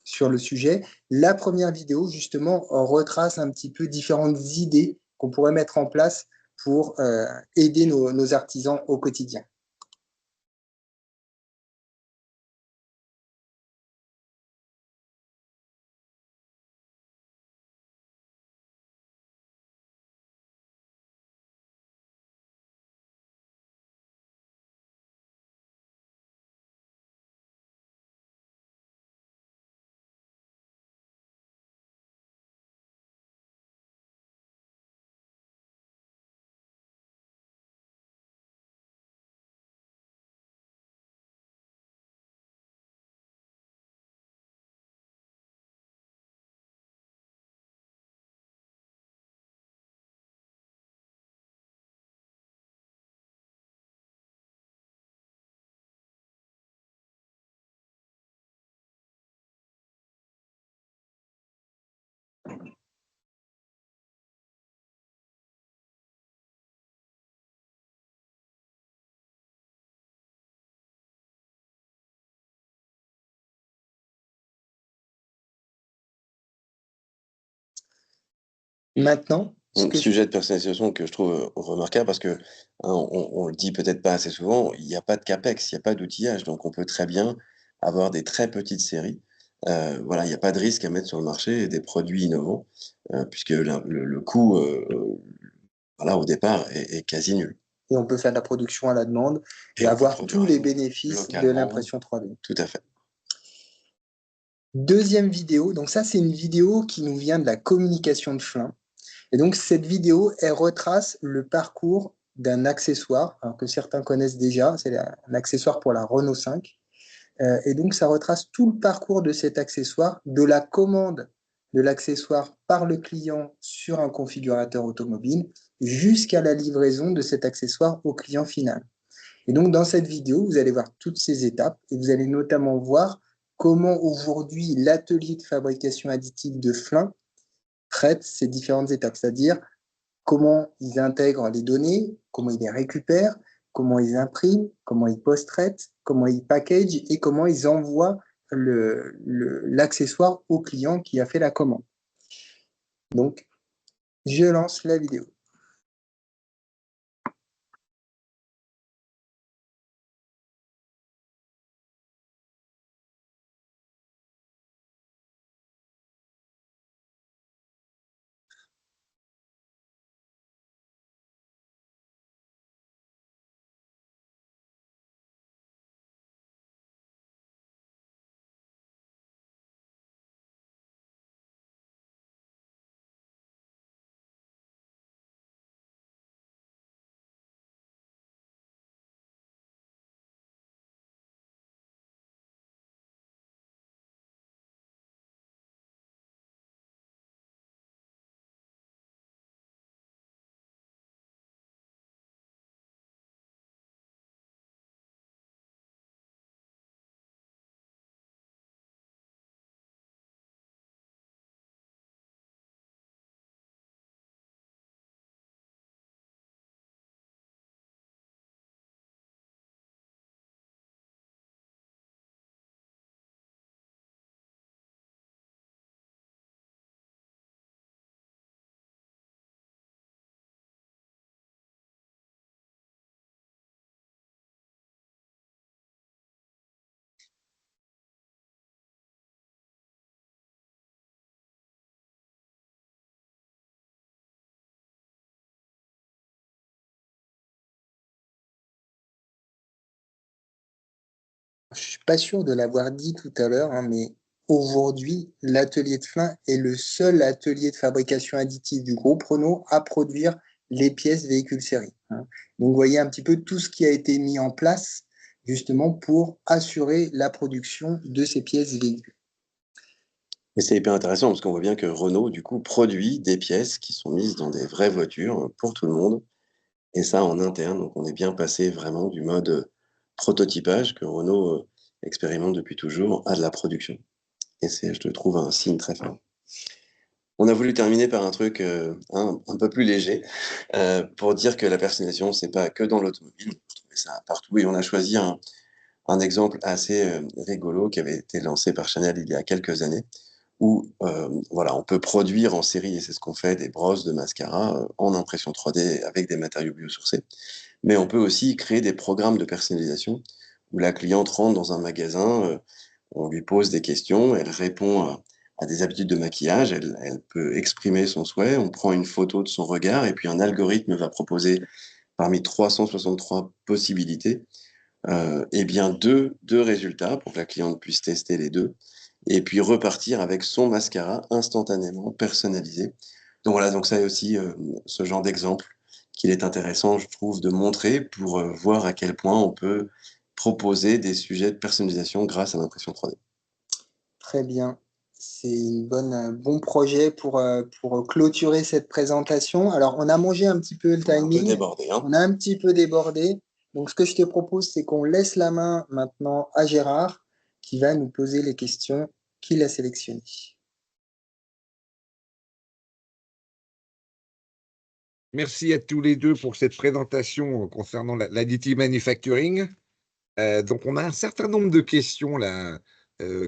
sur le sujet. La première vidéo, justement, retrace un petit peu différentes idées qu'on pourrait mettre en place pour aider nos artisans au quotidien. Maintenant, Sujet de personnalisation que je trouve remarquable parce que on le dit peut-être pas assez souvent, il n'y a pas de CAPEX, il n'y a pas d'outillage, donc on peut très bien avoir des très petites séries. Voilà, il n'y a pas de risque à mettre sur le marché des produits innovants, puisque le coût voilà, au départ est quasi nul. Et on peut faire de la production à la demande et avoir tous les bénéfices de l'impression 3D. Tout à fait. Deuxième vidéo, donc ça c'est une vidéo qui nous vient de la communication de Flin. Et donc cette vidéo, elle retrace le parcours d'un accessoire que certains connaissent déjà, c'est un accessoire pour la Renault 5. Et donc ça retrace tout le parcours de cet accessoire, de la commande de l'accessoire par le client sur un configurateur automobile jusqu'à la livraison de cet accessoire au client final. Et donc dans cette vidéo, vous allez voir toutes ces étapes et vous allez notamment voir comment aujourd'hui l'atelier de fabrication additive de Flin traite ces différentes étapes, c'est-à-dire comment ils intègrent les données, comment ils les récupèrent, comment ils impriment, comment ils post-traitent, comment ils packagent et comment ils envoient l'accessoire au client qui a fait la commande. Donc, je lance la vidéo. Je ne suis pas sûr de l'avoir dit tout à l'heure, hein, mais aujourd'hui, l'atelier de Flins est le seul atelier de fabrication additive du groupe Renault à produire les pièces véhicules série. Hein. Donc, vous voyez un petit peu tout ce qui a été mis en place justement pour assurer la production de ces pièces véhicules. Et c'est hyper intéressant parce qu'on voit bien que Renault, du coup, produit des pièces qui sont mises dans des vraies voitures pour tout le monde. Et ça en interne. Donc, on est bien passé vraiment du mode prototypage que Renault expérimente depuis toujours à de la production. Et c'est, je te trouve, un signe très fort. On a voulu terminer par un truc un peu plus léger pour dire que la personnalisation, c'est pas que dans l'automobile. On trouvait ça partout. Et on a choisi un exemple assez rigolo qui avait été lancé par Chanel il y a quelques années, où voilà, on peut produire en série, et c'est ce qu'on fait, des brosses de mascara en impression 3D avec des matériaux biosourcés. Mais on peut aussi créer des programmes de personnalisation où la cliente rentre dans un magasin, on lui pose des questions, elle répond à des habitudes de maquillage, elle peut exprimer son souhait, on prend une photo de son regard et puis un algorithme va proposer parmi 363 possibilités, eh bien deux résultats pour que la cliente puisse tester les deux et puis repartir avec son mascara instantanément personnalisé. Donc voilà, donc ça est aussi ce genre d'exemple qu'il est intéressant, je trouve, de montrer pour voir à quel point on peut proposer des sujets de personnalisation grâce à l'impression 3D. Très bien. C'est un bon projet pour clôturer cette présentation. Alors, on a mangé un petit peu le On a un peu timing. débordé, hein. On a un petit peu débordé. Donc, ce que je te propose, c'est qu'on laisse la main maintenant à Gérard, qui va nous poser les questions qu'il a sélectionnées. Merci à tous les deux pour cette présentation concernant l'additive manufacturing. Donc, on a un certain nombre de questions là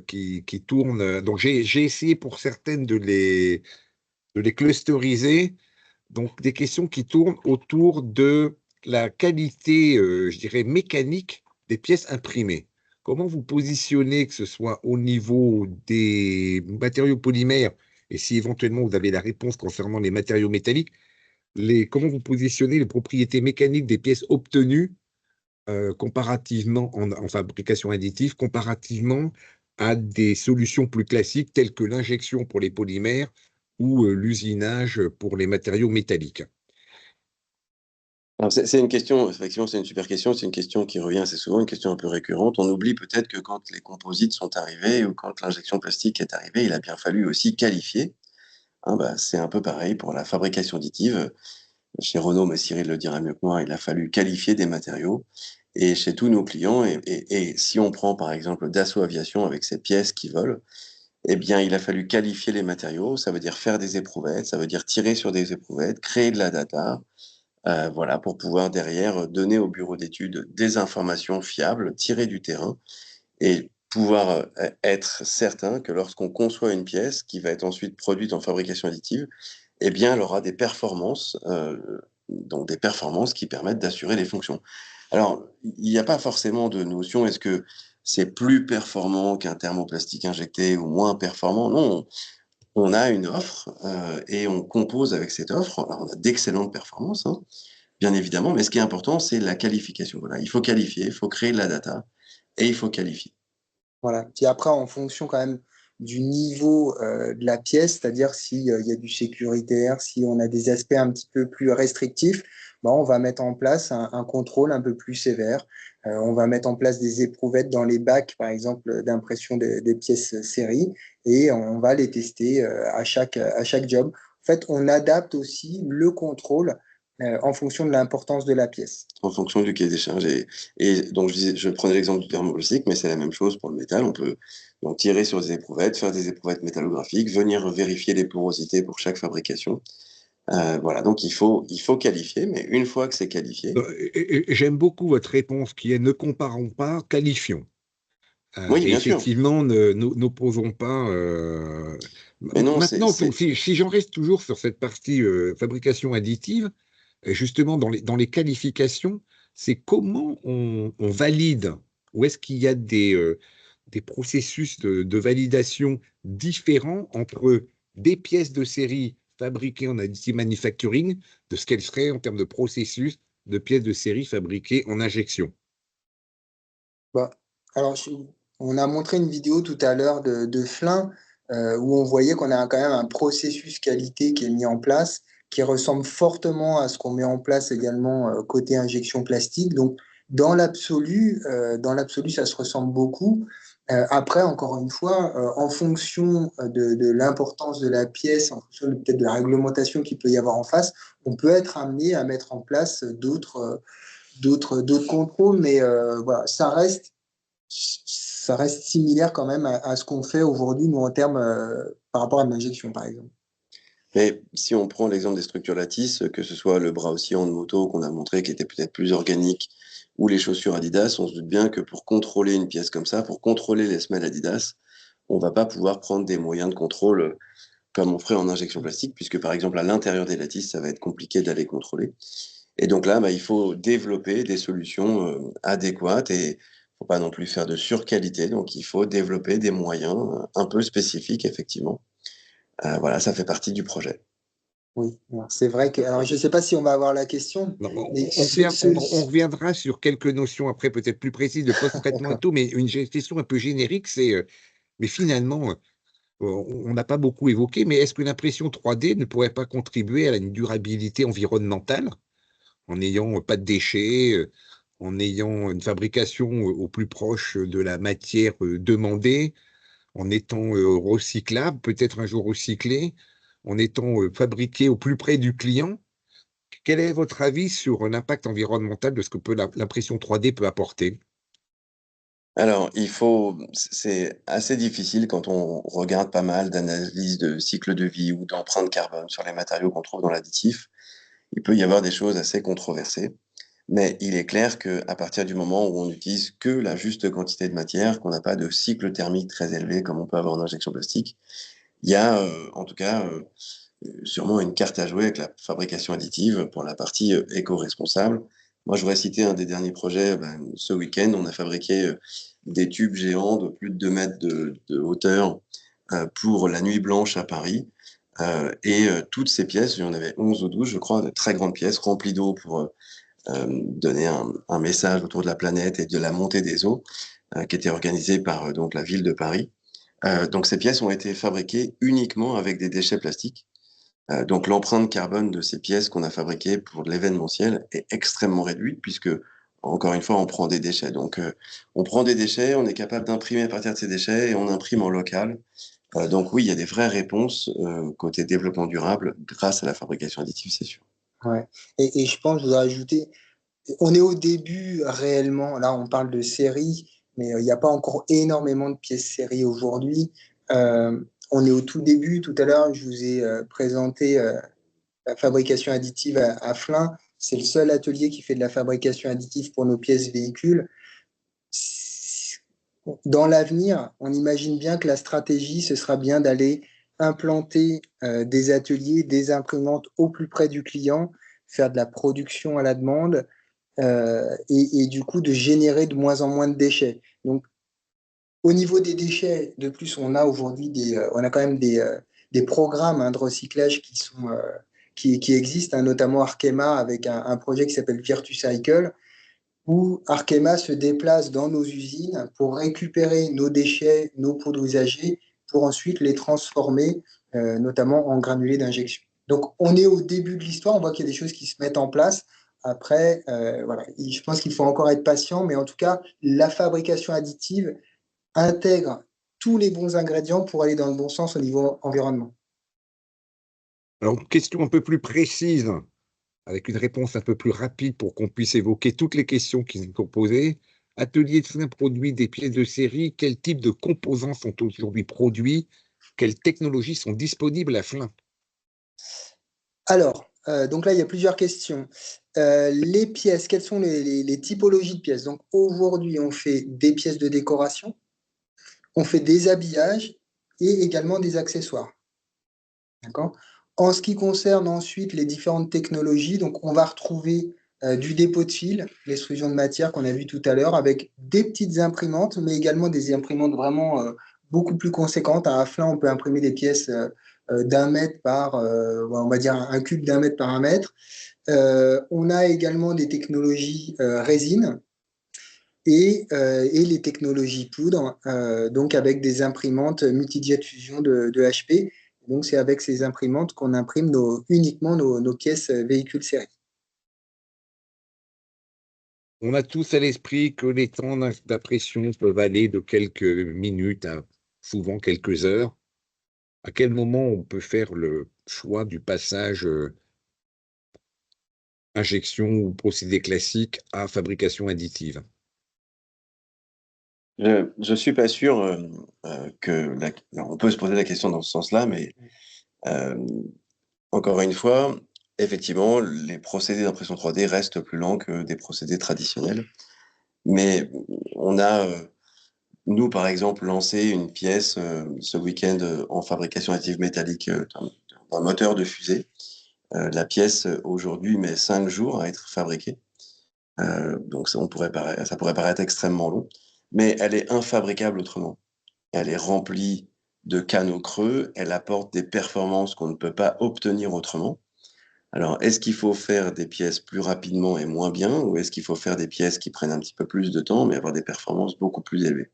qui tournent. Donc, j'ai essayé pour certaines de les clusteriser. Donc, des questions qui tournent autour de la qualité, je dirais, mécanique des pièces imprimées. Comment vous positionnez, que ce soit au niveau des matériaux polymères, et si éventuellement vous avez la réponse concernant les matériaux métalliques, comment vous positionnez les propriétés mécaniques des pièces obtenues comparativement en fabrication additive, comparativement à des solutions plus classiques telles que l'injection pour les polymères ou l'usinage pour les matériaux métalliques? Alors c'est une question, effectivement, c'est une super question, c'est une question qui revient assez souvent, une question un peu récurrente. On oublie peut-être que quand les composites sont arrivés ou quand l'injection plastique est arrivée, il a bien fallu aussi qualifier. Hein, bah, c'est un peu pareil pour la fabrication additive. Chez Renault, mais Cyril le dira mieux que moi, il a fallu qualifier des matériaux. Et chez tous nos clients, et si on prend par exemple Dassault Aviation avec ses pièces qui volent, eh bien, il a fallu qualifier les matériaux. Ça veut dire faire des éprouvettes, ça veut dire tirer sur des éprouvettes, créer de la data, voilà, pour pouvoir derrière donner au bureau d'études des informations fiables, tirées du terrain. Et pouvoir être certain que lorsqu'on conçoit une pièce qui va être ensuite produite en fabrication additive, eh bien, elle aura des performances, donc des performances qui permettent d'assurer les fonctions. Alors, il n'y a pas forcément de notion, est-ce que c'est plus performant qu'un thermoplastique injecté ou moins performant? Non, on a une offre et on compose avec cette offre. Alors, on a d'excellentes performances, hein, bien évidemment, mais ce qui est important, c'est la qualification. Voilà, il faut qualifier, il faut créer de la data et il faut qualifier. Voilà. Puis après, en fonction quand même du niveau de la pièce, c'est-à-dire s'il y a du sécuritaire, si on a des aspects un petit peu plus restrictifs, ben, on va mettre en place un contrôle un peu plus sévère. On va mettre en place des éprouvettes dans les bacs, par exemple, d'impression des pièces série, et on va les tester à chaque job. En fait, on adapte aussi le contrôle en fonction de l'importance de la pièce. En fonction du cahier des charges. Et donc, je prenais l'exemple du thermoplastique, mais c'est la même chose pour le métal. On peut donc tirer sur des éprouvettes, faire des éprouvettes métallographiques, venir vérifier les porosités pour chaque fabrication. Voilà, donc il faut qualifier, mais une fois que c'est qualifié, J'aime beaucoup votre réponse qui est ne comparons pas, qualifions. oui, Et bien sûr. effectivement, n'opposons pas. Mais non, Maintenant, si j'en reste toujours sur cette partie fabrication additive, justement dans les qualifications, c'est comment on valide, ou est-ce qu'il y a des processus de validation différents entre des pièces de série fabriquées en additive manufacturing de ce qu'elles seraient en termes de processus de pièces de série fabriquées en injection. Bah, alors, on a montré une vidéo tout à l'heure de Flin où on voyait qu'on a quand même un processus qualité qui est mis en place, qui ressemble fortement à ce qu'on met en place également côté injection plastique. Donc, dans l'absolu, ça se ressemble beaucoup. Après, encore une fois, en fonction de l'importance de la pièce, en fonction peut-être de la réglementation qu'il peut y avoir en face, on peut être amené à mettre en place d'autres contrôles, mais voilà, ça reste similaire quand même à ce qu'on fait aujourd'hui, nous, en termes par rapport à l'injection, par exemple. mais si on prend l'exemple des structures lattices, que ce soit le bras oscillant de moto qu'on a montré qui était peut-être plus organique, ou les chaussures Adidas, on se doute bien que pour contrôler une pièce comme ça, pour contrôler les semelles Adidas, on va pas pouvoir prendre des moyens de contrôle comme on ferait en injection plastique, puisque par exemple à l'intérieur des lattices, ça va être compliqué d'aller contrôler. Et donc là, bah, il faut développer des solutions adéquates et il ne faut pas non plus faire de surqualité. Donc il faut développer des moyens un peu spécifiques, effectivement. Voilà, ça fait partie du projet. Oui, alors, c'est vrai que. Alors, je ne sais pas si on va avoir la question, Non, mais on reviendra sur quelques notions après, peut-être plus précises de post-traitement et d'accord. tout, mais une question un peu générique, c'est, mais finalement, on n'a pas beaucoup évoqué, mais est-ce qu'une impression 3D ne pourrait pas contribuer à une durabilité environnementale en n'ayant pas de déchets, en ayant une fabrication au plus proche de la matière demandée, en étant recyclable, peut-être un jour recyclé, en étant fabriqué au plus près du client? Quel est votre avis sur l'impact environnemental de ce que l'impression 3D peut apporter? Alors, c'est assez difficile quand on regarde pas mal d'analyses de cycle de vie ou d'empreinte carbone sur les matériaux qu'on trouve dans l'additif. Il peut y avoir des choses assez controversées. Mais il est clair qu'à partir du moment où on n'utilise que la juste quantité de matière, qu'on n'a pas de cycle thermique très élevé comme on peut avoir en injection plastique, il y a en tout cas sûrement une carte à jouer avec la fabrication additive pour la partie éco-responsable. Moi, je voudrais citer un des derniers projets. Ce week-end, on a fabriqué des tubes géants de plus de 2 mètres de hauteur pour la Nuit Blanche à Paris. Toutes ces pièces, il y en avait 11 ou 12, je crois, de très grandes pièces remplies d'eau pour donner un message autour de la planète et de la montée des eaux, qui était organisée par donc la ville de Paris. Donc ces pièces ont été fabriquées uniquement avec des déchets plastiques. Donc l'empreinte carbone de ces pièces qu'on a fabriquées pour l'événementiel est extrêmement réduite puisque, encore une fois, on prend des déchets. Donc on prend des déchets, on est capable d'imprimer à partir de ces déchets et on imprime en local. Donc oui, il y a des vraies réponses côté développement durable grâce à la fabrication additive, c'est sûr. Ouais. Et je pense, je voudrais ajouter, on est au début réellement, là on parle de série, mais il n'y a pas encore énormément de pièces série aujourd'hui. On est au tout début. Tout à l'heure, je vous ai présenté la fabrication additive à Flins. C'est le seul atelier qui fait de la fabrication additive pour nos pièces véhicules. Dans l'avenir, on imagine bien que la stratégie, ce sera bien d'aller implanter des ateliers, des imprimantes au plus près du client, faire de la production à la demande et du coup de générer de moins en moins de déchets. Donc, au niveau des déchets, de plus, on a aujourd'hui on a quand même des programmes de recyclage qui existent, hein, notamment Arkema avec un projet qui s'appelle Virtucycle, où Arkema se déplace dans nos usines pour récupérer nos déchets, nos poudres usagées, pour ensuite les transformer, notamment en granulés d'injection. Donc, on est au début de l'histoire, on voit qu'il y a des choses qui se mettent en place. Après, voilà, je pense qu'il faut encore être patient, mais en tout cas, la fabrication additive intègre tous les bons ingrédients pour aller dans le bon sens au niveau environnement. Alors, une question un peu plus précise, avec une réponse un peu plus rapide pour qu'on puisse évoquer toutes les questions qui nous sont posées. Atelier de Flin produit des pièces de série. Quel type de composants sont aujourd'hui produits? Quelles technologies sont disponibles à Flin? Alors, donc là, il y a plusieurs questions. Les pièces, quelles sont les typologies de pièces? Donc aujourd'hui, on fait des pièces de décoration, on fait des habillages et également des accessoires. D'accord? En ce qui concerne ensuite les différentes technologies, donc on va retrouver du dépôt de fil, l'extrusion de matière qu'on a vu tout à l'heure, avec des petites imprimantes, mais également des imprimantes vraiment beaucoup plus conséquentes. À Aflin, on peut imprimer des pièces d'un mètre par, on va dire un cube d'un mètre par un mètre. On a également des technologies résine et les technologies poudre, donc avec des imprimantes multijet fusion de HP. Donc, c'est avec ces imprimantes qu'on imprime uniquement nos pièces véhicules série. On a tous à l'esprit que les temps d'impression peuvent aller de quelques minutes à souvent quelques heures. À quel moment on peut faire le choix du passage injection ou procédé classique à fabrication additive? Je ne suis pas sûr on peut se poser la question dans ce sens-là, mais encore une fois, effectivement, les procédés d'impression 3D restent plus lents que des procédés traditionnels. Mais on a, nous, par exemple, lancé une pièce ce week-end en fabrication additive métallique d'un moteur de fusée. La pièce, aujourd'hui, met 5 jours à être fabriquée. Donc ça pourrait paraître extrêmement long, mais elle est infabricable autrement. Elle est remplie de canaux creux, elle apporte des performances qu'on ne peut pas obtenir autrement. Alors, est-ce qu'il faut faire des pièces plus rapidement et moins bien, ou est-ce qu'il faut faire des pièces qui prennent un petit peu plus de temps, mais avoir des performances beaucoup plus élevées?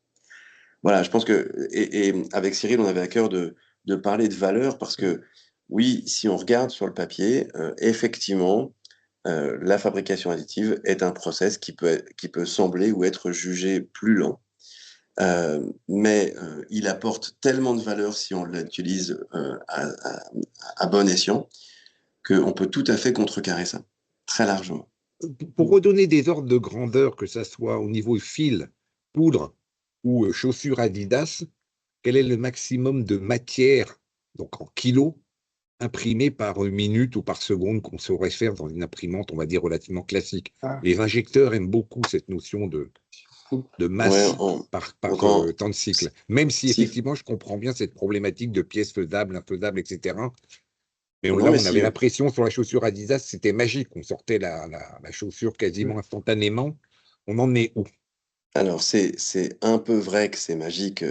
Voilà, je pense que et avec Cyril, on avait à cœur de parler de valeur parce que, oui, si on regarde sur le papier, effectivement, la fabrication additive est un process qui peut sembler ou être jugé plus lent. Mais il apporte tellement de valeur si on l'utilise à bon escient, qu'on peut tout à fait contrecarrer ça, très largement. Pour redonner des ordres de grandeur, que ça soit au niveau fil, poudre ou chaussures Adidas, quel est le maximum de matière, donc en kilos, imprimé par minute ou par seconde qu'on saurait faire dans une imprimante, on va dire, relativement classique? Ah, Les injecteurs aiment beaucoup cette notion de Ouais, masse par donc en, temps de cycle, même si si, effectivement je comprends bien cette problématique de pièces faisables, infaisables, etc. Mais non, là, mais on avait si, l'impression sur la chaussure Adidas, c'était magique. On sortait la chaussure quasiment instantanément. On en est où? alors c'est un peu vrai que c'est magique,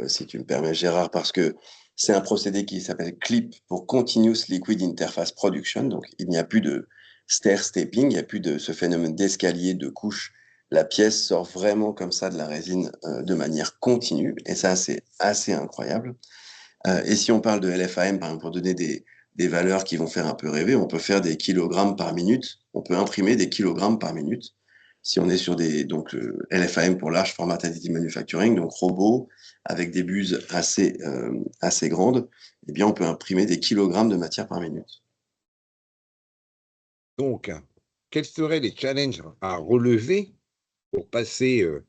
si tu me permets, Gérard, parce que c'est un procédé qui s'appelle CLIP pour Continuous Liquid Interface Production. Donc, il n'y a plus de stair stepping, il n'y a plus de ce phénomène d'escalier de couches. La pièce sort vraiment comme ça de la résine de manière continue, et ça, c'est assez incroyable. Et si on parle de LFAM, par exemple, pour donner des valeurs qui vont faire un peu rêver, on peut faire des kilogrammes par minute, on peut imprimer des kilogrammes par minute. Si on est sur donc LFAM pour Large Format Additive Manufacturing, donc robot avec des buses assez grandes, eh bien on peut imprimer des kilogrammes de matière par minute. Donc, quels seraient les challenges à relever pour passer, je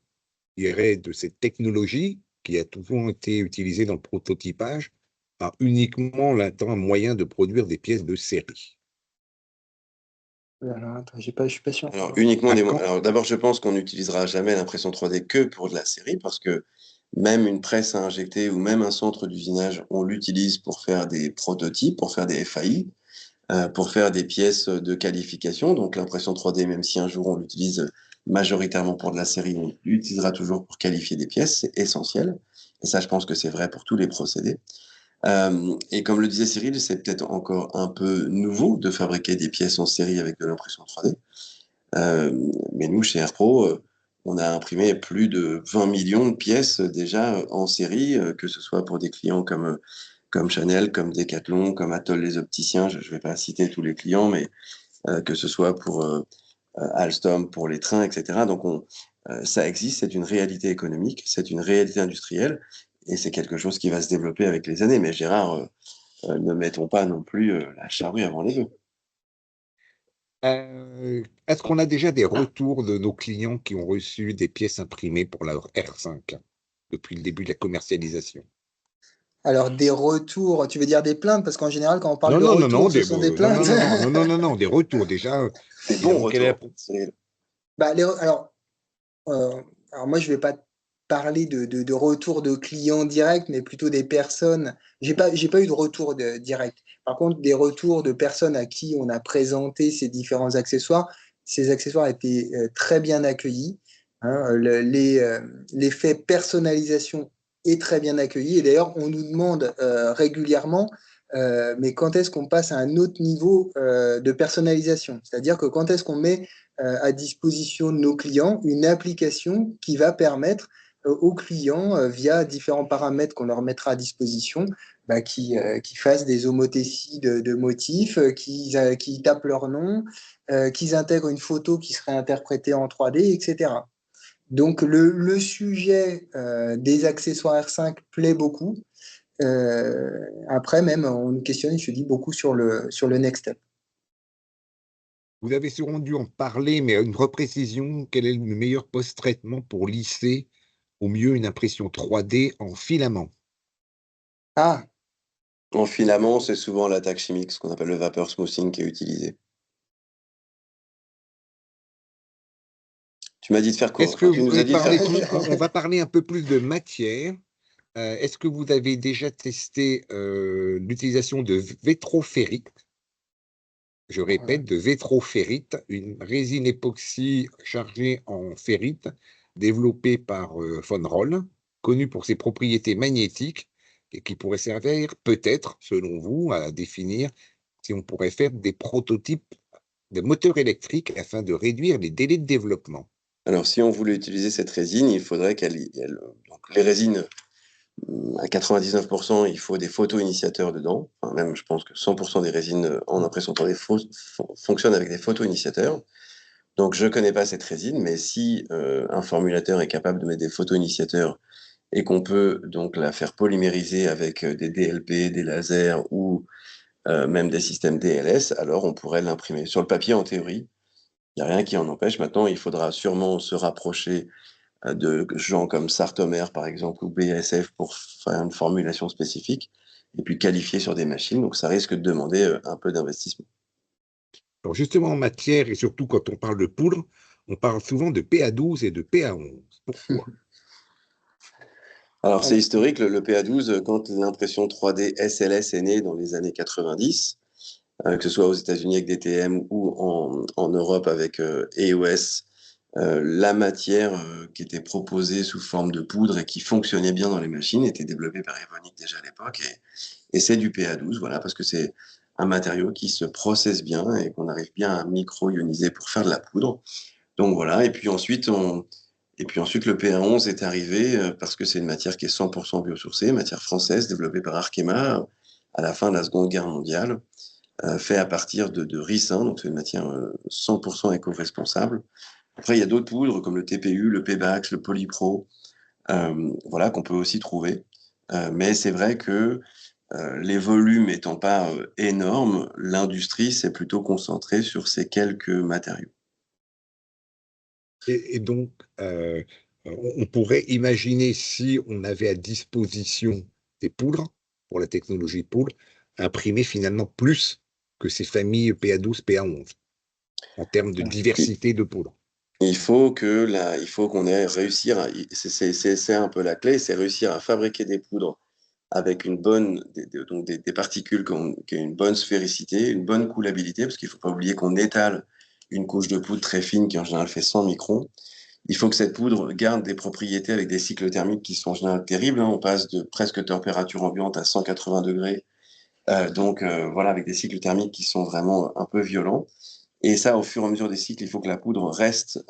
dirais, de cette technologie qui a toujours été utilisée dans le prototypage à uniquement un moyen de produire des pièces de série? Alors, attends, je suis pas sûr. Alors, uniquement des. D'accord. Alors, d'abord, je pense qu'on n'utilisera jamais l'impression 3D que pour de la série, parce que même une presse à injecter ou même un centre d'usinage, on l'utilise pour faire des prototypes, pour faire des FAI, pour faire des pièces de qualification. Donc, l'impression 3D, même si un jour on l'utilise majoritairement pour de la série, on l'utilisera toujours pour qualifier des pièces, c'est essentiel. Et ça, je pense que c'est vrai pour tous les procédés. Et comme le disait Cyril, c'est peut-être encore un peu nouveau de fabriquer des pièces en série avec de l'impression 3D. Mais nous, chez AirPro, on a imprimé plus de 20 millions de pièces déjà en série, que ce soit pour des clients comme Chanel, comme Decathlon, comme Atoll les opticiens. Je ne vais pas citer tous les clients, mais que ce soit pour Alstom, pour les trains, etc. Donc, ça existe, c'est une réalité économique, c'est une réalité industrielle, et c'est quelque chose qui va se développer avec les années. Mais Gérard, ne mettons pas non plus la charrue avant les bœufs. Est-ce qu'on a déjà des retours de nos clients qui ont reçu des pièces imprimées pour leur R5 depuis le début de la commercialisation? Alors, des retours, tu veux dire des plaintes? Parce qu'en général, quand on parle Non, de non, non, non, retours, ce sont des non, non, plaintes. non, non, non, non, non, non, des retours déjà. Des bons Évidemment, retours, Cyril. Bah, euh, alors moi, je vais pas parler de retour de clients directs, mais plutôt des personnes. J'ai pas eu de retour direct. Par contre, des retours de personnes à qui on a présenté ces différents accessoires. Ces accessoires étaient très bien accueillis. Hein, l'effet personnalisation est très bien accueilli. Et d'ailleurs, on nous demande régulièrement, mais quand est-ce qu'on passe à un autre niveau de personnalisation? C'est-à-dire que quand est-ce qu'on met à disposition de nos clients une application qui va permettre aux clients, via différents paramètres qu'on leur mettra à disposition, bah, qui fassent des homothéties de motifs, qui tapent leur nom, qu'ils intègrent une photo qui serait interprétée en 3D, etc. Donc le sujet des accessoires R5 plaît beaucoup. Après, même, on nous questionne, je dis, beaucoup sur le next step. vous avez sûrement dû en parler, mais une reprécision, quel est le meilleur post-traitement pour lisser au mieux une impression 3D en filament? Ah, En filament, c'est souvent l'attaque chimique, ce qu'on appelle le vapor smoothing qui est utilisé. Tu m'as dit de faire quoi? Est-ce que Enfin, tu vous nous as pouvez dit de faire parler quoi? plus, on va parler un peu plus de matière. Est-ce que vous avez déjà testé l'utilisation de vétrophérite? Je répète, de vétrophérite, une résine époxy chargée en ferrite, développée par Von Roll, connue pour ses propriétés magnétiques et qui pourrait servir peut-être, selon vous, à définir si on pourrait faire des prototypes de moteurs électriques afin de réduire les délais de développement. Alors, si on voulait utiliser cette résine, il faudrait donc les résines, à 99%, il faut des photo-initiateurs dedans. Enfin, même, je pense que 100% des résines en impression 3D fonctionnent avec des photo-initiateurs. Donc, je ne connais pas cette résine, mais si un formulateur est capable de mettre des photo-initiateurs et qu'on peut donc la faire polymériser avec des DLP, des lasers ou même des systèmes DLS, alors on pourrait l'imprimer. Sur le papier, en théorie, il n'y a rien qui en empêche. Maintenant, il faudra sûrement se rapprocher de gens comme Sartomer, par exemple, ou BASF pour faire une formulation spécifique, et puis qualifier sur des machines. Donc, ça risque de demander un peu d'investissement. Alors justement, en matière, et surtout quand on parle de poudre, on parle souvent de PA12 et de PA11. Pourquoi? Alors, c'est historique, le PA12, quand l'impression 3D SLS est née dans les années 90, que ce soit aux États-Unis avec DTM ou en Europe avec EOS, la matière qui était proposée sous forme de poudre et qui fonctionnait bien dans les machines était développée par Evonik déjà à l'époque. Et c'est du PA12, voilà, parce que c'est un matériau qui se processe bien et qu'on arrive bien à micro-ioniser pour faire de la poudre. Donc voilà, et puis ensuite le PA11 est arrivé parce que c'est une matière qui est 100% biosourcée, matière française développée par Arkema à la fin de la Seconde Guerre mondiale, fait à partir de ricin, donc c'est une matière 100% éco-responsable. Après, il y a d'autres poudres comme le TPU, le Pebax, le Polypro, voilà, qu'on peut aussi trouver. Mais c'est vrai que les volumes étant pas énormes, l'industrie s'est plutôt concentrée sur ces quelques matériaux. Et donc, on pourrait imaginer, si on avait à disposition des poudres, pour la technologie poudre, imprimer finalement plus que ces familles PA12, PA11. en termes de diversité de poudre. Il faut qu'on ait réussir, c'est un peu la clé, c'est réussir à fabriquer des poudres avec donc des particules qui ont une bonne sphéricité, une bonne coulabilité, parce qu'il ne faut pas oublier qu'on étale une couche de poudre très fine qui en général fait 100 microns. Il faut que cette poudre garde des propriétés avec des cycles thermiques qui sont en général terribles. On passe de presque température ambiante à 180 degrés. Voilà, avec des cycles thermiques qui sont vraiment un peu violents. Et ça, au fur et à mesure des cycles, il faut que la poudre reste,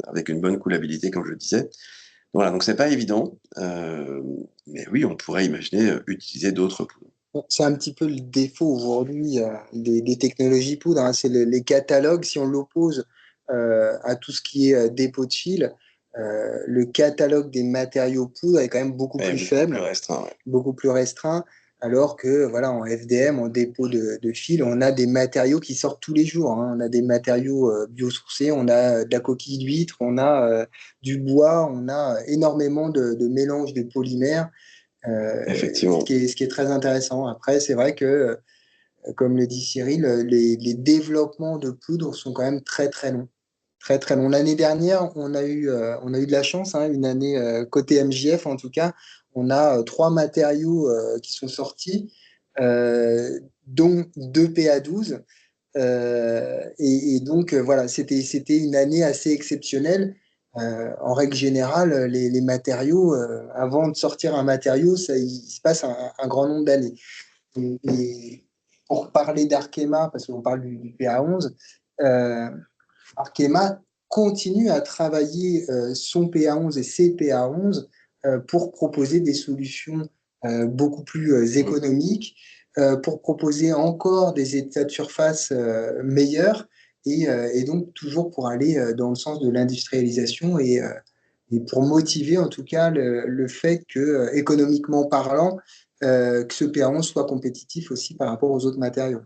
avec une bonne coulabilité, comme je le disais. Voilà, donc c'est pas évident, mais oui, on pourrait imaginer utiliser d'autres poudres. C'est un petit peu le défaut aujourd'hui des technologies poudre, hein. C'est les catalogues, si on l'oppose à tout ce qui est dépôt de fil, le catalogue des matériaux poudre est quand même beaucoup plus faible, plus restreint, ouais. beaucoup plus restreint, alors que voilà, en FDM, en dépôt de fil, on a des matériaux qui sortent tous les jours, hein. On a des matériaux biosourcés, on a de la coquille d'huître, on a du bois, on a énormément de mélanges de polymères. Effectivement. Ce qui est très intéressant. Après, c'est vrai que, comme le dit Cyril, les développements de poudre sont quand même très, très longs. Très, très longs. L'année dernière, on a eu de la chance, hein, une année côté MJF en tout cas. On a 3 matériaux qui sont sortis, dont 2 PA12. Et donc, voilà, c'était une année assez exceptionnelle. En règle générale, les matériaux, avant de sortir un matériau, il se passe un grand nombre d'années. Et pour parler d'Arkema, parce qu'on parle du PA11, Arkema continue à travailler son PA11 et ses PA11 pour proposer des solutions beaucoup plus économiques, pour proposer encore des états de surface meilleurs et donc toujours pour aller dans le sens de l'industrialisation et pour motiver en tout cas le fait que, économiquement parlant, que ce PA11 soit compétitif aussi par rapport aux autres matériaux.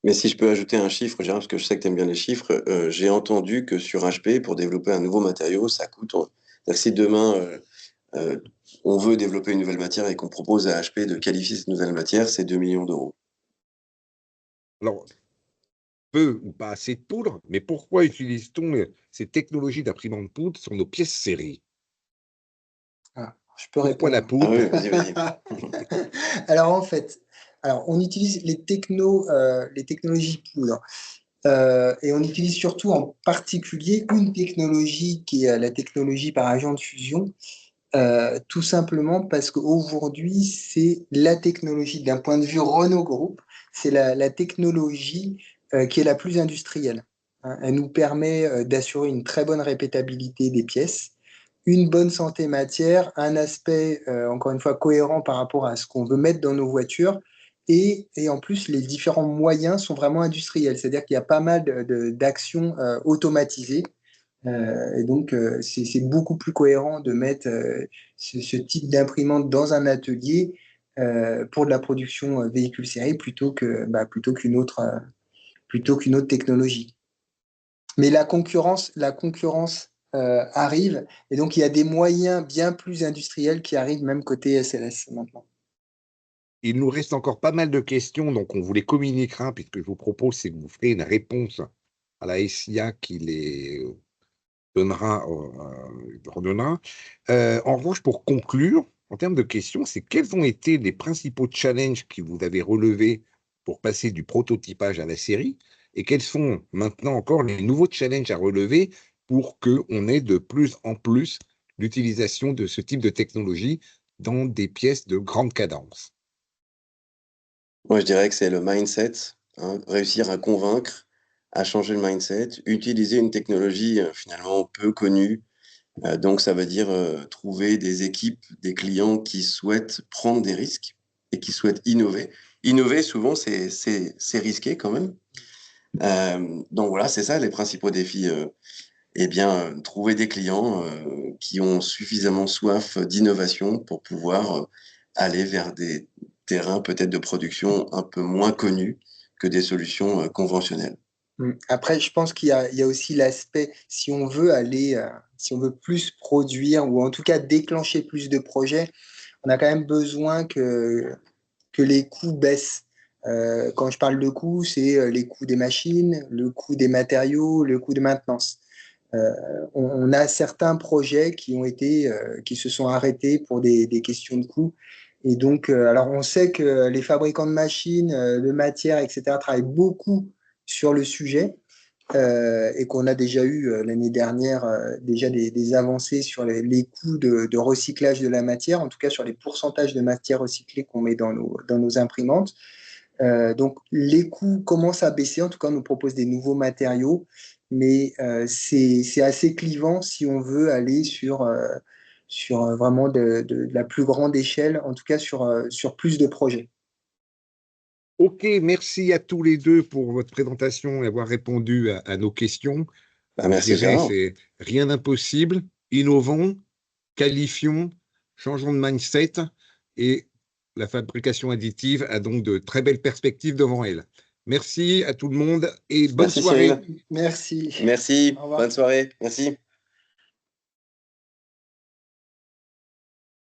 Mais si je peux ajouter un chiffre, Gérard, parce que je sais que tu aimes bien les chiffres, j'ai entendu que sur HP, pour développer un nouveau matériau, ça coûte. C'est-à-dire que si demain, on veut développer une nouvelle matière et qu'on propose à HP de qualifier cette nouvelle matière, c'est 2 millions d'euros. Alors, peu ou pas assez de poudre, mais pourquoi utilise-t-on ces technologies d'imprimante poudre sur nos pièces séries? Ah, je peux Pourquoi la répondre. Ah poudre? oui, vas-y. Alors en fait, on utilise les technologies poudre. Et on utilise surtout en particulier une technologie qui est la technologie par agent de fusion, tout simplement parce qu'aujourd'hui, c'est la technologie, d'un point de vue Renault Group, c'est la technologie qui est la plus industrielle, hein. Elle nous permet d'assurer une très bonne répétabilité des pièces, une bonne santé matière, un aspect, encore une fois, cohérent par rapport à ce qu'on veut mettre dans nos voitures. Et en plus, les différents moyens sont vraiment industriels, c'est-à-dire qu'il y a pas mal d'actions automatisées. Et donc, c'est beaucoup plus cohérent de mettre ce type d'imprimante dans un atelier pour de la production véhicule série plutôt qu'une autre technologie. Mais la concurrence arrive, et donc il y a des moyens bien plus industriels qui arrivent même côté SLS maintenant. Il nous reste encore pas mal de questions, donc on vous les communiquera, puisque je vous propose, c'est que vous ferez une réponse à la SIA qui les redonnera. En revanche, pour conclure, en termes de questions, c'est quels ont été les principaux challenges que vous avez relevés pour passer du prototypage à la série, et quels sont maintenant encore les nouveaux challenges à relever pour qu'on ait de plus en plus l'utilisation de ce type de technologie dans des pièces de grande cadence? Moi, je dirais que c'est le mindset, hein, réussir à convaincre, à changer le mindset, utiliser une technologie finalement peu connue. Donc, ça veut dire trouver des équipes, des clients qui souhaitent prendre des risques et qui souhaitent innover. Innover, souvent, c'est risqué quand même. Donc voilà, c'est ça les principaux défis. Trouver des clients qui ont suffisamment soif d'innovation pour pouvoir aller vers des terrains peut-être de production un peu moins connus que des solutions conventionnelles. Après, je pense il y a aussi l'aspect, si on veut si on veut plus produire ou en tout cas déclencher plus de projets, on a quand même besoin que les coûts baissent. Quand je parle de coûts, c'est les coûts des machines, le coût des matériaux, le coût de maintenance. On a certains projets qui se sont arrêtés pour des questions de coûts. Et donc, alors on sait que les fabricants de machines, de matières, etc., travaillent beaucoup sur le sujet et qu'on a déjà eu l'année dernière déjà des avancées sur les coûts de recyclage de la matière, en tout cas sur les pourcentages de matière recyclée qu'on met dans nos imprimantes. Donc, les coûts commencent à baisser. En tout cas, on nous propose des nouveaux matériaux, mais c'est assez clivant si on veut aller sur vraiment de la plus grande échelle, en tout cas sur plus de projets. Ok, merci à tous les deux pour votre présentation et avoir répondu à nos questions. Je Merci dirais, Gérard. c'est rien d'impossible, innovons, qualifions, changeons de mindset et la fabrication additive a donc de très belles perspectives devant elle. Merci à tout le monde et bonne Merci soirée. Cyril. Merci. Merci, Au revoir. bonne soirée. Merci.